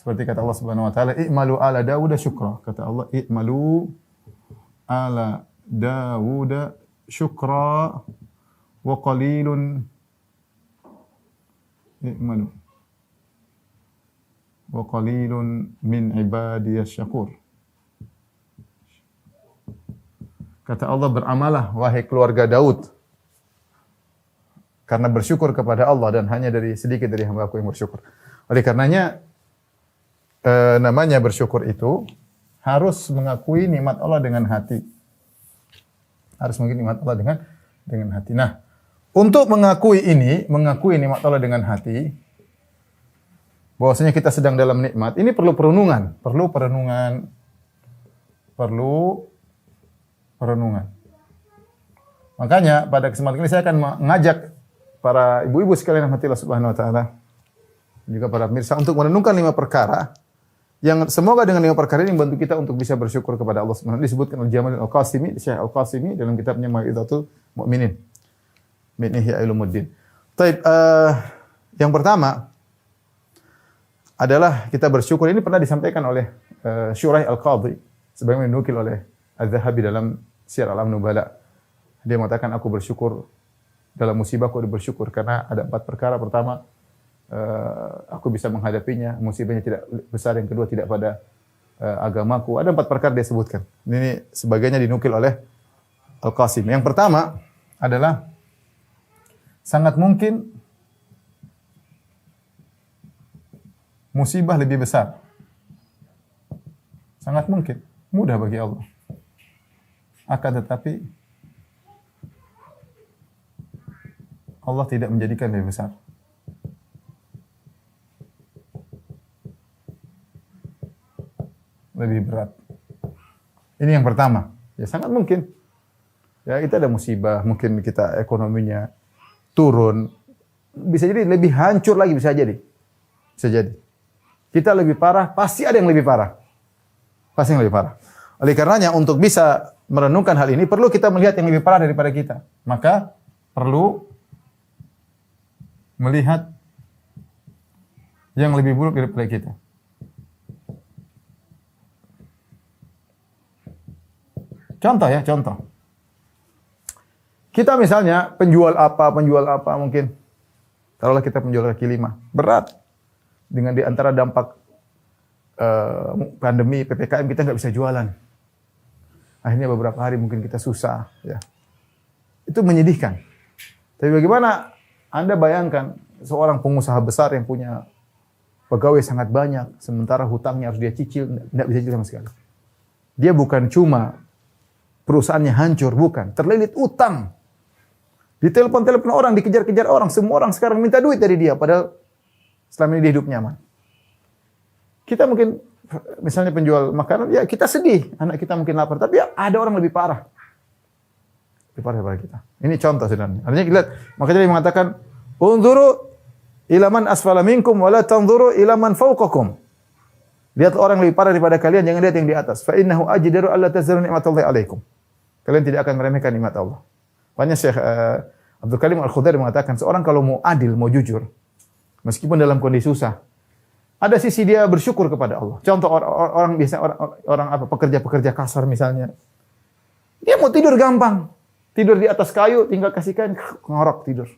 Seperti kata Allah Subhanahu wa taala, "I'malu ala Dawud syukra." Kata Allah, "I'malu ala Dawud syukra wa qalilun i'malu wa qalilun min ibadiyasy syakur." Kata Allah, beramalah wahai keluarga Daud karena bersyukur kepada Allah dan hanya dari sedikit dari hamba-Ku yang bersyukur. Oleh karenanya namanya bersyukur itu harus mengakui nikmat Allah dengan hati. Harus mengakui nikmat Allah dengan hati. Nah, untuk mengakui nikmat Allah dengan hati, bahwasanya kita sedang dalam nikmat, ini perlu perenungan. Makanya pada kesempatan ini saya akan mengajak para ibu-ibu sekalian rahmatillah subhanahu wa ta'ala, juga para pemirsa untuk merenungkan 5 perkara yang semoga dengan 5 perkara ini membantu kita untuk bisa bersyukur kepada Allah Subhanahu wa taala. Disebutkan oleh Jamaluddin Al-Qasimi, Syekh Al-Qasimi dalam kitabnya Mau'izatul Mu'minin. min Ihya Ulumuddin. Taib, yang pertama adalah kita bersyukur. Ini pernah disampaikan oleh Syuraih Al-Qadhi sebagaimana dinukil oleh Az-Zahabi dalam Syiar A'lam Nubala. Dia mengatakan aku bersyukur dalam musibah, aku bersyukur karena ada 4 perkara. Pertama, aku bisa menghadapinya, musibahnya tidak besar. Yang kedua, tidak pada agamaku. Ada 4 perkara dia sebutkan. Ini sebagainya dinukil oleh Al-Qasim. Yang pertama adalah sangat mungkin musibah lebih besar. Sangat mungkin. Mudah bagi Allah. Akan tetapi Allah tidak menjadikan lebih besar. Lebih berat. Ini yang pertama. Ya sangat mungkin. Ya kita ada musibah, mungkin kita ekonominya turun. Bisa jadi lebih hancur lagi, bisa jadi. Bisa jadi. Kita lebih parah, pasti ada yang lebih parah. Pasti yang lebih parah. Oleh karenanya untuk bisa merenungkan hal ini perlu kita melihat yang lebih parah daripada kita. Maka perlu melihat yang lebih buruk daripada kita. Contoh ya, contoh. Kita misalnya penjual apa mungkin. Taruhlah kita penjual kaki lima. Berat. Dengan di antara dampak pandemi, PPKM kita nggak bisa jualan. Akhirnya beberapa hari mungkin kita susah. Ya. Itu menyedihkan. Tapi bagaimana Anda bayangkan seorang pengusaha besar yang punya pegawai sangat banyak, sementara hutangnya harus dia cicil, tidak bisa cicil sama sekali. Dia bukan cuma perusahaannya hancur, bukan. Terlilit utang. Ditelepon-telepon orang, dikejar-kejar orang. Semua orang sekarang minta duit dari dia. Padahal selama ini dia hidup nyaman. Kita mungkin, misalnya penjual makanan, ya kita sedih. Anak kita mungkin lapar. Tapi ya ada orang lebih parah. Lebih parah daripada kita. Ini contoh sebenarnya. Artinya kita lihat. Makanya dia mengatakan, unzuru ila man asfala minkum wa la tanzuru ila man fawqakum. Lihat orang lebih parah daripada kalian, jangan lihat yang di atas. Fa innahu ajdaru alla tazzaru ni'matallahi alaikum. Kalian tidak akan meremehkan nikmat Allah. Makanya Syekh Abdul Karim Al-Khudairi mengatakan, seorang kalau mau adil, mau jujur, meskipun dalam kondisi susah, ada sisi dia bersyukur kepada Allah. Contoh orang biasa orang apa pekerja-pekerja kasar misalnya. Dia mau tidur gampang. Tidur di atas kayu, tinggal kasih kain, ngorok tidur.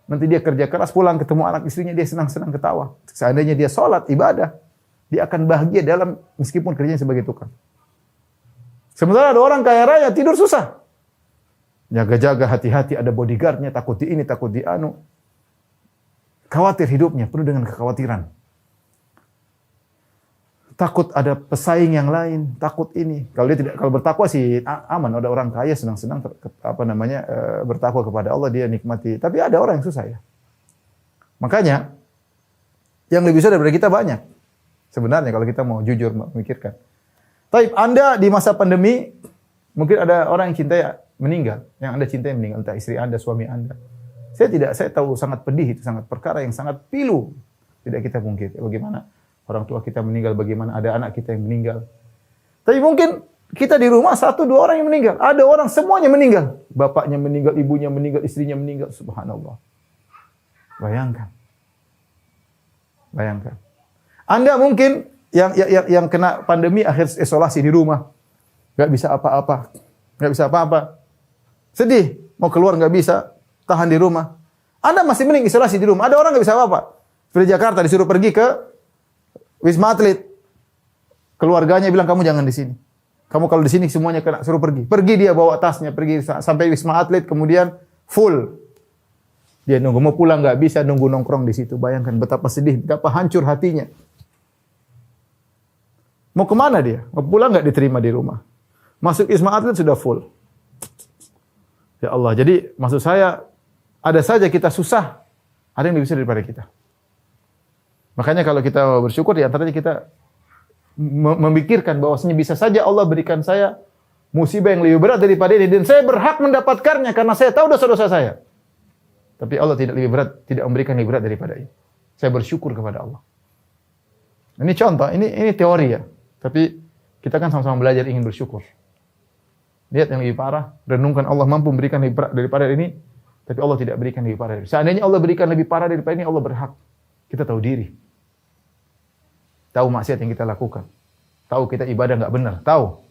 Nanti dia kerja keras, pulang ketemu anak istrinya, dia senang-senang ketawa. Seandainya dia sholat, ibadah, dia akan bahagia dalam meskipun kerjanya sebagai tukang. Sementara ada orang kaya raya tidur susah. Jaga-jaga, hati-hati, ada bodyguardnya, takut di ini, takut di anu. Khawatir hidupnya, penuh dengan kekhawatiran. Takut ada pesaing yang lain, takut ini. Kalau dia tidak, kalau bertakwa sih aman. Ada orang kaya senang-senang bertakwa kepada Allah, dia nikmati. Tapi ada orang yang susah ya. Makanya yang lebih susah daripada kita banyak. Sebenarnya kalau kita mau jujur memikirkan. Tapi Anda di masa pandemi mungkin ada orang yang cintai meninggal, yang Anda cintai meninggal, entah istri Anda, suami Anda. Saya tahu sangat pedih, itu sangat perkara yang sangat pilu. Tidak kita mungkin. Bagaimana orang tua kita meninggal, bagaimana ada anak kita yang meninggal. Tapi mungkin kita di rumah 1-2 orang yang meninggal. Ada orang semuanya meninggal. Bapaknya meninggal, ibunya meninggal, istrinya meninggal. Subhanallah. Bayangkan. Bayangkan. Anda mungkin yang kena pandemi akhir isolasi di rumah. Gak bisa apa-apa. Gak bisa apa-apa. Sedih. Mau keluar gak bisa. Tahan di rumah. Anda masih mending isolasi di rumah. Ada orang gak bisa apa-apa. Seperti Jakarta disuruh pergi ke Wisma Atlet. Keluarganya bilang kamu jangan di sini. Kamu kalau di sini semuanya kena, suruh pergi. Pergi dia bawa tasnya, pergi sampai Wisma Atlet, kemudian full. Dia nunggu mau pulang nggak bisa, nunggu nongkrong di situ. Bayangkan betapa sedih, betapa hancur hatinya. Mau kemana dia? Mau pulang nggak diterima di rumah. Masuk Wisma Atlet sudah full. Ya Allah, jadi maksud saya ada saja kita susah, ada yang lebih susah daripada kita. Makanya kalau kita bersyukur, di antaranya kita memikirkan bahwasanya bisa saja Allah berikan saya musibah yang lebih berat daripada ini. Dan saya berhak mendapatkannya karena saya tahu dosa-dosa saya. Tapi Allah tidak lebih berat, tidak memberikan lebih berat daripada ini. Saya bersyukur kepada Allah. Ini contoh, ini teori ya. Tapi kita kan sama-sama belajar ingin bersyukur. Lihat yang lebih parah, renungkan Allah mampu memberikan lebih berat daripada ini. Tapi Allah tidak berikan lebih parah. Seandainya Allah berikan lebih parah daripada ini, Allah berhak. Kita tahu diri. Tahu maksiat yang kita lakukan. Tahu kita ibadah enggak benar. Tahu.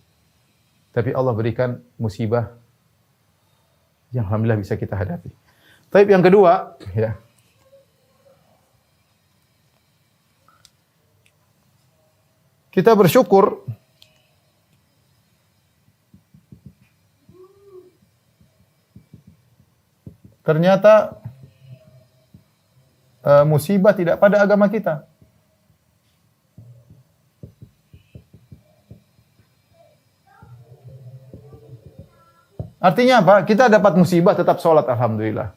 Tapi Allah berikan musibah yang alhamdulillah bisa kita hadapi. Tapi yang kedua, ya. Kita bersyukur ternyata musibah tidak pada agama kita. Artinya apa? Kita dapat musibah tetap sholat, alhamdulillah.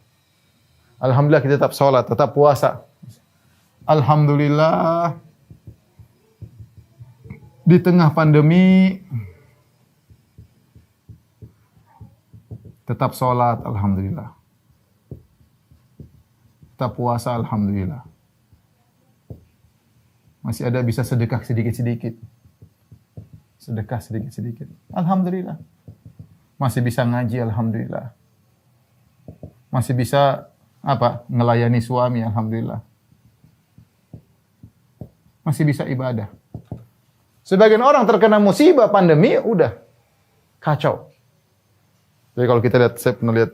Alhamdulillah kita tetap sholat, tetap puasa. Alhamdulillah. Di tengah pandemi tetap sholat, alhamdulillah. Tetap puasa, alhamdulillah. Masih ada bisa sedekah sedikit-sedikit. Sedekah sedikit-sedikit. Alhamdulillah. Masih bisa ngaji, alhamdulillah. Masih bisa ngelayani suami, alhamdulillah. Masih bisa ibadah. Sebagian orang terkena musibah pandemi, udah kacau. Jadi kalau kita lihat, saya pernah lihat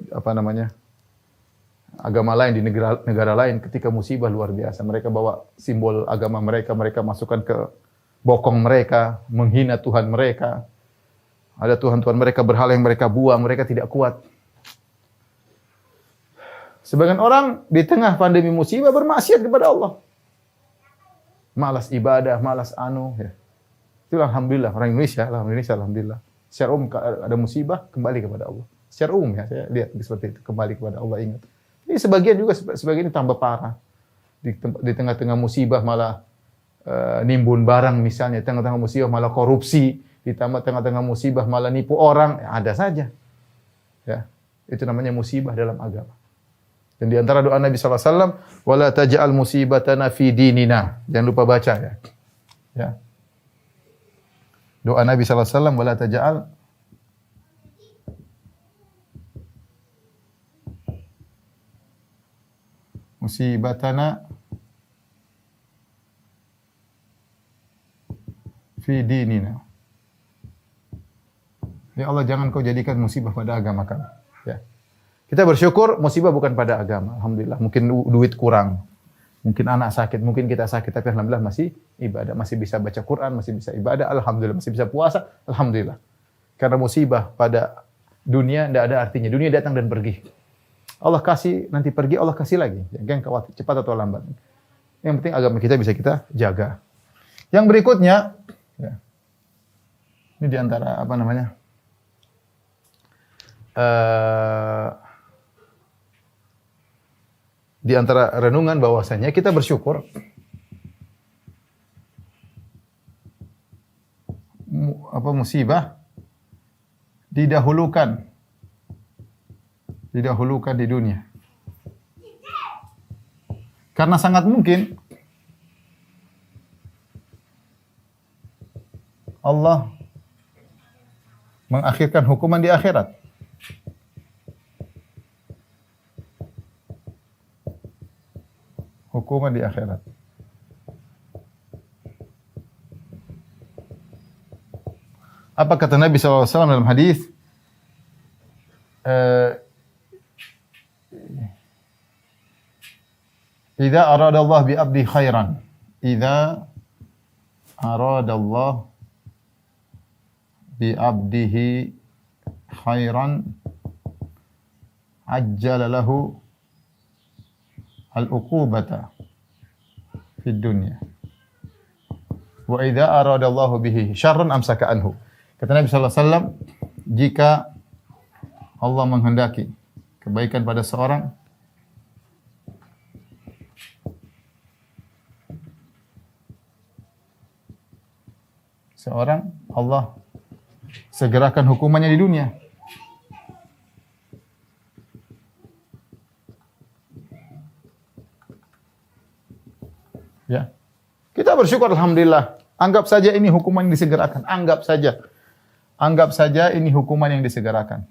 agama lain di negara lain ketika musibah luar biasa. Mereka bawa simbol agama mereka, mereka masukkan ke bokong mereka, menghina Tuhan mereka. Ada Tuhan-Tuhan mereka, berhala yang mereka buang, mereka tidak kuat. Sebagian orang di tengah pandemi musibah bermaksiat kepada Allah. Malas ibadah, malas ya. Itulah alhamdulillah orang Indonesia, alhamdulillah. Secara umum ada musibah kembali kepada Allah. Secara umum ya, saya lihat seperti itu, kembali kepada Allah, ingat. Ini sebagian ini tambah parah. Di tengah-tengah musibah malah nimbun barang misalnya, di tengah-tengah musibah malah korupsi, di tengah-tengah musibah malah nipu orang, ya, ada saja. Ya, itu namanya musibah dalam agama. Dan di antara doa Nabi sallallahu alaihi wasallam, "Wala taj'al musibatana fi dinina." Jangan lupa baca ya. Ya. Doa Nabi sallallahu alaihi wasallam, "Wala taj'al musibatana fi dinina." Ya Allah, jangan kau jadikan musibah pada agama kami. Ya. Kita bersyukur musibah bukan pada agama. Alhamdulillah. Mungkin duit kurang. Mungkin anak sakit, mungkin kita sakit, tapi alhamdulillah masih ibadah, masih bisa baca Quran, masih bisa ibadah, alhamdulillah, masih bisa puasa, alhamdulillah. Karena musibah pada dunia tidak ada artinya. Dunia datang dan pergi. Allah kasih, nanti pergi, Allah kasih lagi. Jangan khawatir, cepat atau lambat. Yang penting agama kita bisa kita jaga. Yang berikutnya, ya, ini diantara di antara renungan bahwasanya kita bersyukur musibah didahulukan di dunia. Karena sangat mungkin Allah mengakhirkan hukuman di akhirat. Hukuman di akhirat. Apa kata Nabi SAW dalam hadis? Idza arada Allah bi abdi khairan. Idza arada Allah bi abdihi khairan ajjala lahu al-uqubata fid dunya. Wa idza arada Allahu bihi syarran amsaka anhu. Kata Nabi sallallahu alaihi wasallam, jika Allah menghendaki kebaikan pada seorang, Allah segerakan hukumannya di dunia. Ya. Kita bersyukur alhamdulillah. Anggap saja ini hukuman yang disegerakan. Anggap saja ini hukuman yang disegerakan.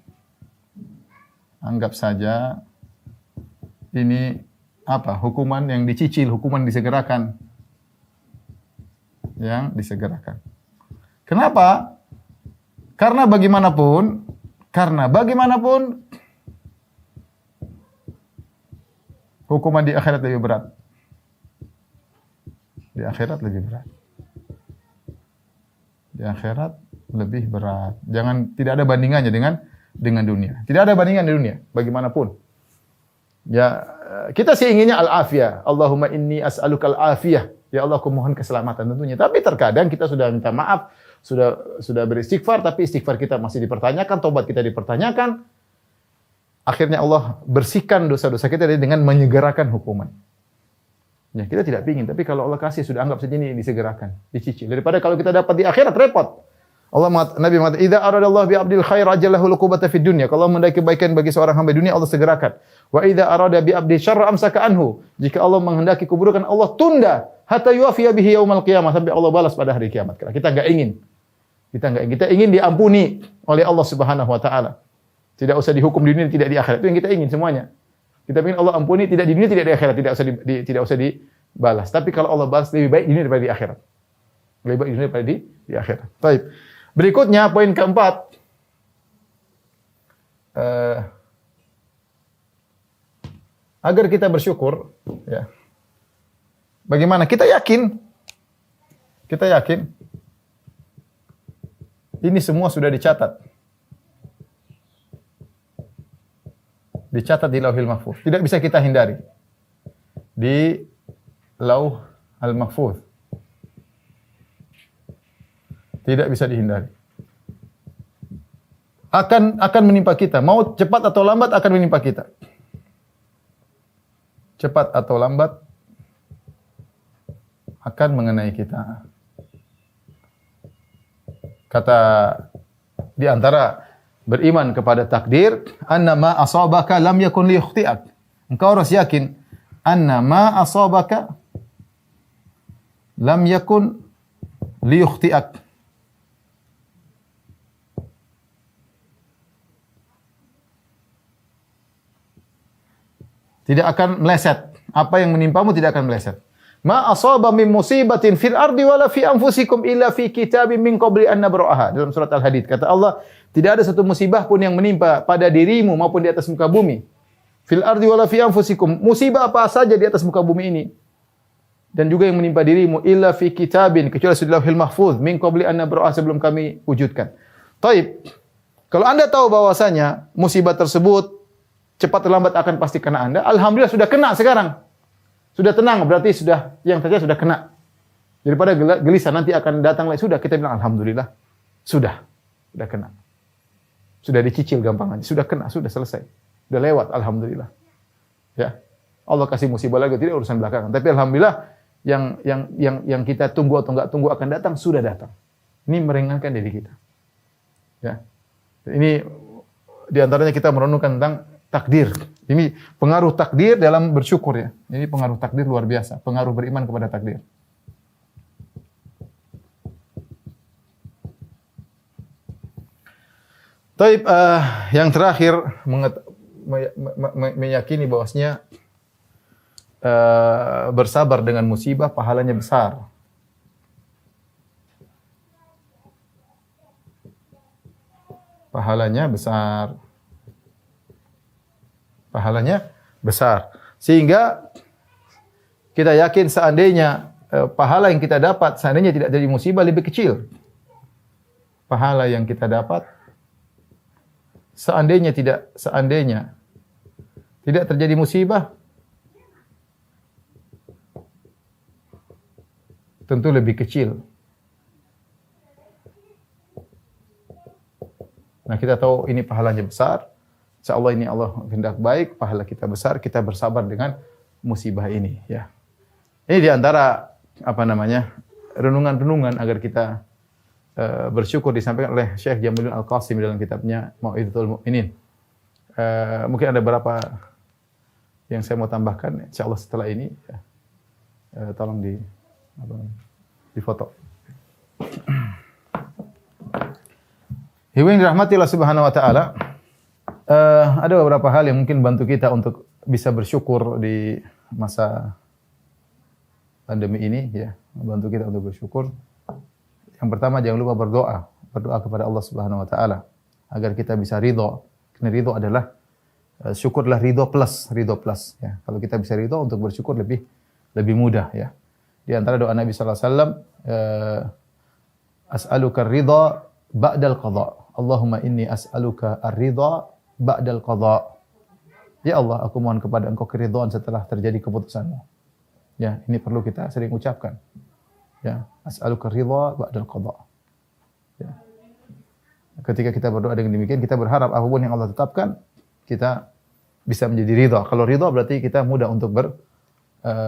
Anggap saja ini apa? Hukuman yang dicicil, hukuman disegerakan. Yang disegerakan. Kenapa? Karena bagaimanapun hukuman di akhirat lebih berat. Di akhirat lebih berat. Di akhirat lebih berat. Tidak ada bandingannya dengan dunia. Tidak ada bandingan di dunia bagaimanapun. Ya, kita sih inginnya al-afiyah. Allahumma inni as'aluka al-afiyah. Ya Allah, aku mohon keselamatan tentunya. Tapi terkadang kita sudah minta maaf, sudah beristighfar, tapi istighfar kita masih dipertanyakan, tobat kita dipertanyakan. Akhirnya Allah bersihkan dosa-dosa kita dengan menyegerakan hukuman. Ya, kita tidak pingin, tapi kalau Allah kasih sudah anggap saja ini disegerakan, dicicil. Daripada kalau kita dapat di akhirat repot. Nabi mengatakan, "Idza aradallahu bi 'abdil khair ajalahu al-uqubata fid dunya." Kalau menghendaki kebaikan bagi seorang hamba dunia, Allah segerakan. Wa idza arada bi 'abdi syarra amsaka anhu. Jika Allah menghendaki keburukan, Allah tunda hatta yuwafiya bihi yaumal qiyamah, sampai Allah balas pada hari kiamat. Kita enggak ingin. Kita ingin diampuni oleh Allah Subhanahu wa taala. Tidak usah dihukum di dunia, tidak di akhirat. Itu yang kita ingin semuanya. Kita ingin Allah ampuni tidak di dunia, tidak di akhirat, tidak usah dibalas. Tapi kalau Allah balas, lebih baik di dunia daripada di akhirat. Lebih baik di dunia daripada di akhirat. Baik. Berikutnya poin keempat. Agar kita bersyukur, ya. Bagaimana? Kita yakin ini semua sudah dicatat. Dicatat di Lauhil Mahfuz. Tidak bisa kita hindari. Di Lauh Al-Mahfuz. Tidak bisa dihindari. Akan menimpa kita. Mau cepat atau lambat akan menimpa kita. Cepat atau lambat akan mengenai kita. Kata di antara beriman kepada takdir, annama asabaka lam yakun liyukhti'ak. Engkau harus yakin annama asabaka lam yakun liyukhti'ak. Tidak akan meleset. Apa yang menimpamu tidak akan meleset. Ma asaba min musibatin fil ardi wala fi anfusikum illa fi kitabim min qabli an nabra'aha. Dalam surat Al-Hadid kata Allah, tidak ada satu musibah pun yang menimpa pada dirimu maupun di atas muka bumi. Fil ardi wala fi anfusikum. Musibah apa saja di atas muka bumi ini. Dan juga yang menimpa dirimu illa fi kitabin, kecuali di Lauhil Mahfuz min qabli an nabra'aha, sebelum kami wujudkan. Taib. Kalau Anda tahu bahwasanya musibah tersebut cepat atau lambat akan pasti kena Anda, alhamdulillah sudah kena sekarang. Sudah tenang, berarti yang terjadi sudah kena. Daripada gelisah nanti akan datang lagi, sudah kita bilang alhamdulillah. Sudah kena. Sudah dicicil gampangannya, sudah kena, sudah selesai. Sudah lewat, alhamdulillah. Ya. Allah kasih musibah lagi, tidak urusan belakangan. Tapi alhamdulillah yang kita tunggu atau enggak tunggu akan datang, sudah datang. Ini meringankan diri kita. Ya. Ini di antaranya kita merenungkan tentang takdir. Ini pengaruh takdir dalam bersyukur, ya. Ini pengaruh takdir luar biasa. Pengaruh beriman kepada takdir. Taib, yang terakhir meyakini bahwasanya bersabar dengan musibah pahalanya besar. Pahalanya besar. Pahalanya besar. Sehingga kita yakin seandainya pahala yang kita dapat, seandainya tidak jadi musibah, lebih kecil. Pahala yang kita dapat, seandainya tidak terjadi musibah, tentu lebih kecil. Nah, kita tahu ini pahalanya besar. Insyaallah ini Allah hendak baik, pahala kita besar, kita bersabar dengan musibah ini, ya. Ini di antara renungan-renungan agar kita bersyukur disampaikan oleh Syekh Jamaluddin Al-Qasim dalam kitabnya Mau'izatul Mu'minin. Mungkin ada beberapa yang saya mau tambahkan, insyaallah setelah ini, ya. Tolong di foto. Ibu yang dirahmati Allah Subhanahu wa taala, ada beberapa hal yang mungkin bantu kita untuk bisa bersyukur di masa pandemi ini ya, membantu kita untuk bersyukur. Yang pertama jangan lupa berdoa kepada Allah Subhanahu wa taala agar kita bisa ridho. Karena ridho adalah syukurlah ridho plus ya. Kalau kita bisa ridho untuk bersyukur lebih mudah ya. Di antara doa Nabi sallallahu alaihi wasallam as'aluka ridha ba'dal qadha. Allahumma inni as'aluka ar-ridha ba'dal qadha. Ya Allah, aku mohon kepada Engkau keridhaan setelah terjadi keputusan-Mu. Ya, ini perlu kita sering ucapkan. Ya, as'aluka ridha ba'dal qadha. Ya. Ketika kita berdoa dengan demikian, kita berharap apapun yang Allah tetapkan, kita bisa menjadi ridha. Kalau ridha berarti kita mudah untuk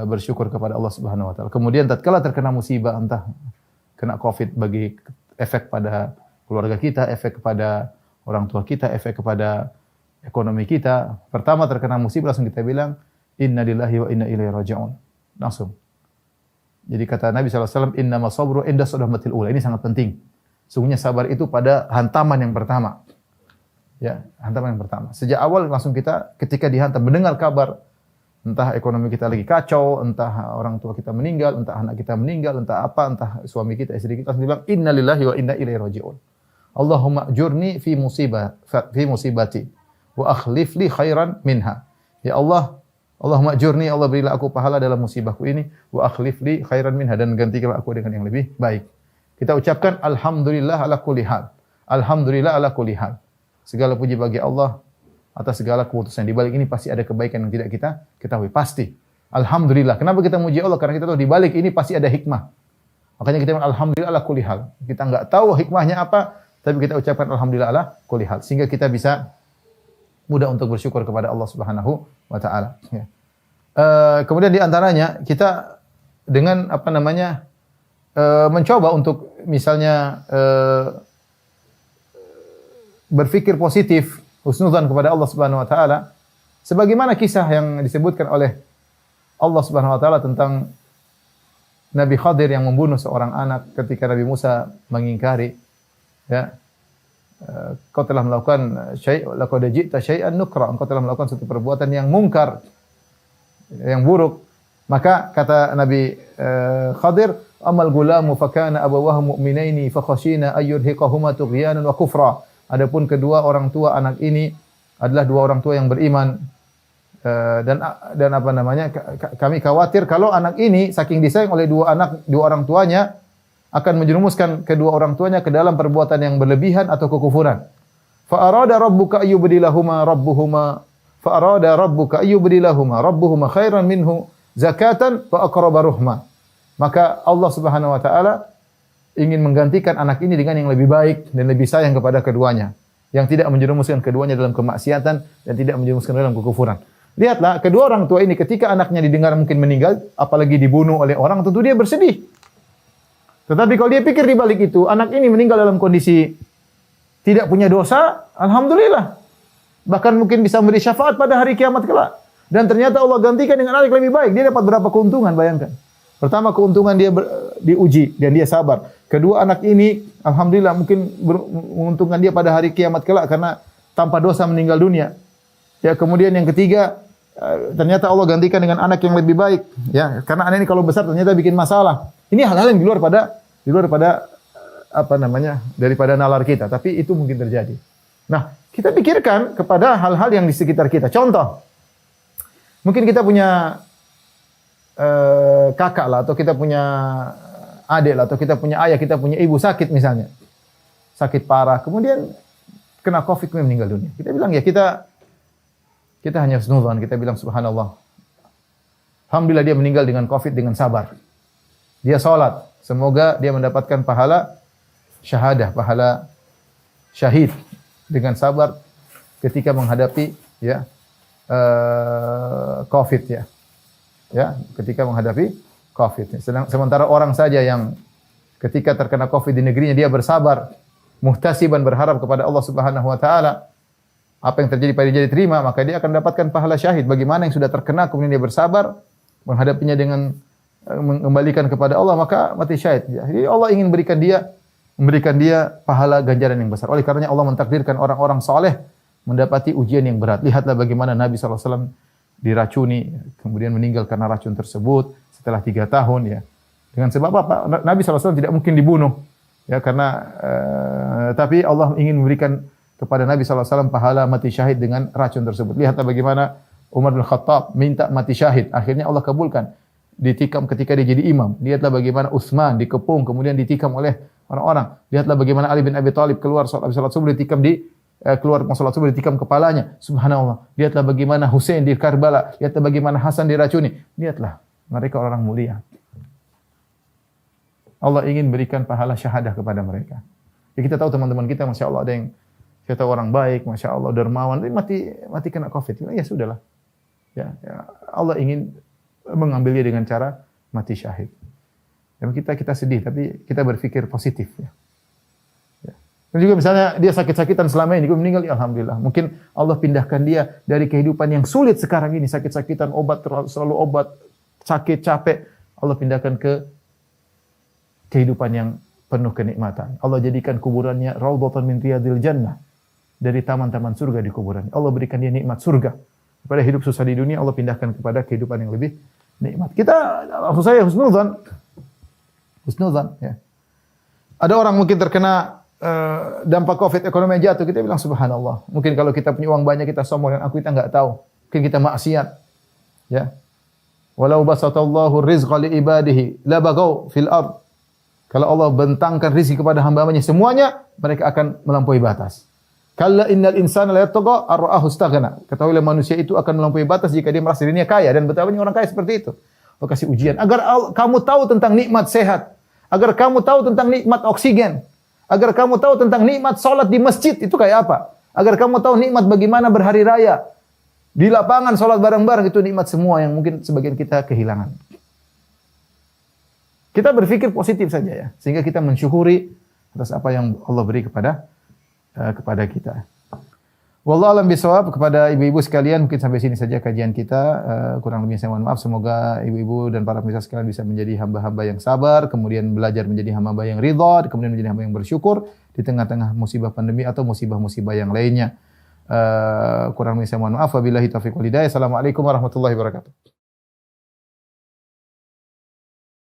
bersyukur kepada Allah Subhanahu wa taala. Kemudian tatkala terkena musibah, entah kena Covid bagi efek pada keluarga kita, efek kepada orang tua kita, efek kepada ekonomi kita. Pertama terkena musibah langsung kita bilang inna lillahi wa inna ilaihi raji'un. Langsung. Jadi kata Nabi SAW, innamas sabru inda sadamatil ula. Ini sangat penting. Sungguhnya sabar itu pada hantaman yang pertama. Ya, hantaman yang pertama. Sejak awal langsung kita ketika dihantam mendengar kabar entah ekonomi kita lagi kacau, entah orang tua kita meninggal, entah anak kita meninggal, entah apa, entah suami kita, istri kita, langsung bilang inna lillahi wa inna ilaihi raji'un. Allahumma ajurni fi musibati wa akhlif li khairan minha. Ya Allah, Allahumma ajurni, Allah berilah aku pahala dalam musibahku ini, wa akhlif li khairan minha, dan gantikanlah aku dengan yang lebih baik. Kita ucapkan alhamdulillah ala kulli hal. Alhamdulillah ala kulli hal. Segala puji bagi Allah atas segala keputusan. Di balik ini pasti ada kebaikan yang tidak kita ketahui. Pasti. Alhamdulillah. Kenapa kita muji Allah? Karena kita tahu di balik ini pasti ada hikmah. Makanya kita bilang alhamdulillah ala kulli hal. Kita enggak tahu hikmahnya apa, tapi kita ucapkan alhamdulillah ala kulli hal. Sehingga kita bisa mudah untuk bersyukur kepada Allah Subhanahu wa taala. Ya. Kemudian di antaranya kita dengan mencoba untuk misalnya berpikir positif, husnudzan kepada Allah Subhanahu wa taala, sebagaimana kisah yang disebutkan oleh Allah Subhanahu wa taala tentang Nabi Khadir yang membunuh seorang anak ketika Nabi Musa mengingkari, ya, kau telah melakukan laqad ji'ta syai'an nukra, engkau telah melakukan suatu perbuatan yang mungkar, yang buruk. Maka kata Nabi Khadir, amal gulamu fakana abawahu mu'minaini fakhashina ayyurhiqahuma tughyanan wa kufra. Adapun kedua orang tua anak ini adalah dua orang tua yang beriman, dan apa namanya, kami khawatir kalau anak ini saking disayang oleh dua orang tuanya akan menjerumuskan kedua orang tuanya ke dalam perbuatan yang berlebihan atau kekufuran. Fa arada rabbuka ayyubdilahuma rabbuhuma khairan minhu zakatan wa aqraba ruhma. Maka Allah Subhanahu wa taala ingin menggantikan anak ini dengan yang lebih baik dan lebih sayang kepada keduanya, yang tidak menjerumuskan keduanya dalam kemaksiatan dan tidak menjerumuskan dalam kekufuran. Lihatlah, kedua orang tua ini ketika anaknya didengar mungkin meninggal, apalagi dibunuh oleh orang, tentu dia bersedih. Tetapi kalau dia pikir di balik itu, anak ini meninggal dalam kondisi tidak punya dosa, alhamdulillah. Bahkan mungkin bisa memberi syafaat pada hari kiamat kelak. Dan ternyata Allah gantikan dengan anak lebih baik. Dia dapat berapa keuntungan, bayangkan. Pertama, keuntungan dia diuji dan dia sabar. Kedua, anak ini alhamdulillah mungkin menguntungkan dia pada hari kiamat kelak karena tanpa dosa meninggal dunia. Ya, kemudian yang ketiga, ternyata Allah gantikan dengan anak yang lebih baik. Ya, karena anak ini kalau besar ternyata bikin masalah. Ini hal-hal yang di luar pada daripada nalar kita, tapi itu mungkin terjadi. Nah, kita pikirkan kepada hal-hal yang di sekitar kita. Contoh, mungkin kita punya kakak lah, atau kita punya adik lah, atau kita punya ayah, kita punya ibu sakit misalnya. Sakit parah, kemudian kena Covid, kemudian meninggal dunia. Kita bilang ya kita hanya husnudzan, kita bilang subhanallah. Alhamdulillah dia meninggal dengan Covid dengan sabar. Dia salat, semoga dia mendapatkan pahala syahadah, pahala syahid dengan sabar ketika menghadapi Covid ya. Ya, ketika menghadapi Covid. Sementara orang saja yang ketika terkena Covid di negerinya dia bersabar, muhtasiban, berharap kepada Allah Subhanahu wa taala, apa yang terjadi pada dia diterima, maka dia akan mendapatkan pahala syahid. Bagaimana yang sudah terkena kemudian dia bersabar menghadapinya dengan mengembalikan kepada Allah, maka mati syahid. Jadi Allah ingin memberikan dia pahala ganjaran yang besar. Oleh karenanya Allah mentakdirkan orang-orang saleh mendapati ujian yang berat. Lihatlah bagaimana Nabi SAW diracuni, kemudian meninggal karena racun tersebut setelah 3 tahun ya. Dengan sebab apa? Nabi SAW tidak mungkin dibunuh ya karena tapi Allah ingin memberikan kepada Nabi SAW pahala mati syahid dengan racun tersebut. Lihatlah bagaimana Umar bin Khattab minta mati syahid, akhirnya Allah kabulkan. Ditikam ketika dia jadi imam. Lihatlah bagaimana Utsman dikepung kemudian ditikam oleh orang-orang. Lihatlah bagaimana Ali bin Abi Thalib keluar salat subuh ditikam keluar salat subuh ditikam kepalanya. Subhanallah. Lihatlah bagaimana Husain di Karbala, lihatlah bagaimana Hasan diracuni. Lihatlah, mereka orang mulia. Allah ingin berikan pahala syahadah kepada mereka. Ya kita tahu teman-teman kita, Masya Allah ada yang kita tahu orang baik, Masya Allah dermawan, tapi mati kena COVID. Ya sudahlah. Ya, Allah ingin mengambilnya dengan cara mati syahid. Dan kita sedih, tapi kita berpikir positif. Ya. Dan juga misalnya dia sakit-sakitan selama ini, dia meninggal, ya alhamdulillah. Mungkin Allah pindahkan dia dari kehidupan yang sulit sekarang ini, sakit-sakitan, selalu obat, sakit, capek. Allah pindahkan ke kehidupan yang penuh kenikmatan. Allah jadikan kuburannya raudhatan min riyadil jannah, dari taman-taman surga di kuburannya. Allah berikan dia nikmat surga. Pada hidup susah di dunia, Allah pindahkan kepada kehidupan yang lebih nikmat. Kita, maksud saya husnudzan. Husnudzan, ya. Ada orang mungkin terkena dampak COVID, ekonomi jatuh, kita bilang subhanallah. Mungkin kalau kita punya uang banyak, kita sombong, dan kita enggak tahu. Mungkin kita maksiat. Ya. Walau basatallahu rizqa li ibadihi la bagau fil ard. Kalau Allah bentangkan rezeki kepada hamba-hambanya semuanya, mereka akan melampaui batas. Kalla innal insana la yatgha ar-ra'ahu istaghna. Ketahuilah manusia itu akan melampaui batas jika dia merasa dirinya kaya, dan betapa banyak orang kaya seperti itu. Allah kasih ujian agar kamu tahu tentang nikmat sehat, agar kamu tahu tentang nikmat oksigen, agar kamu tahu tentang nikmat salat di masjid itu kayak apa, agar kamu tahu nikmat bagaimana berhari raya di lapangan salat bareng-bareng, itu nikmat semua yang mungkin sebagian kita kehilangan. Kita berpikir positif saja ya, sehingga kita mensyukuri atas apa yang Allah beri kepada kita. Wallahu a'lam bishawab. Kepada ibu-ibu sekalian, mungkin sampai sini saja kajian kita. Kurang lebihnya saya mohon maaf. Semoga ibu-ibu dan para pemirsa sekalian bisa menjadi hamba-hamba yang sabar, kemudian belajar menjadi hamba-hamba yang ridha, kemudian menjadi hamba yang bersyukur di tengah-tengah musibah pandemi atau musibah-musibah yang lainnya. Kurang lebihnya saya mohon maaf. Wabillahi taufiq wal hidayah. Assalamualaikum warahmatullahi wabarakatuh.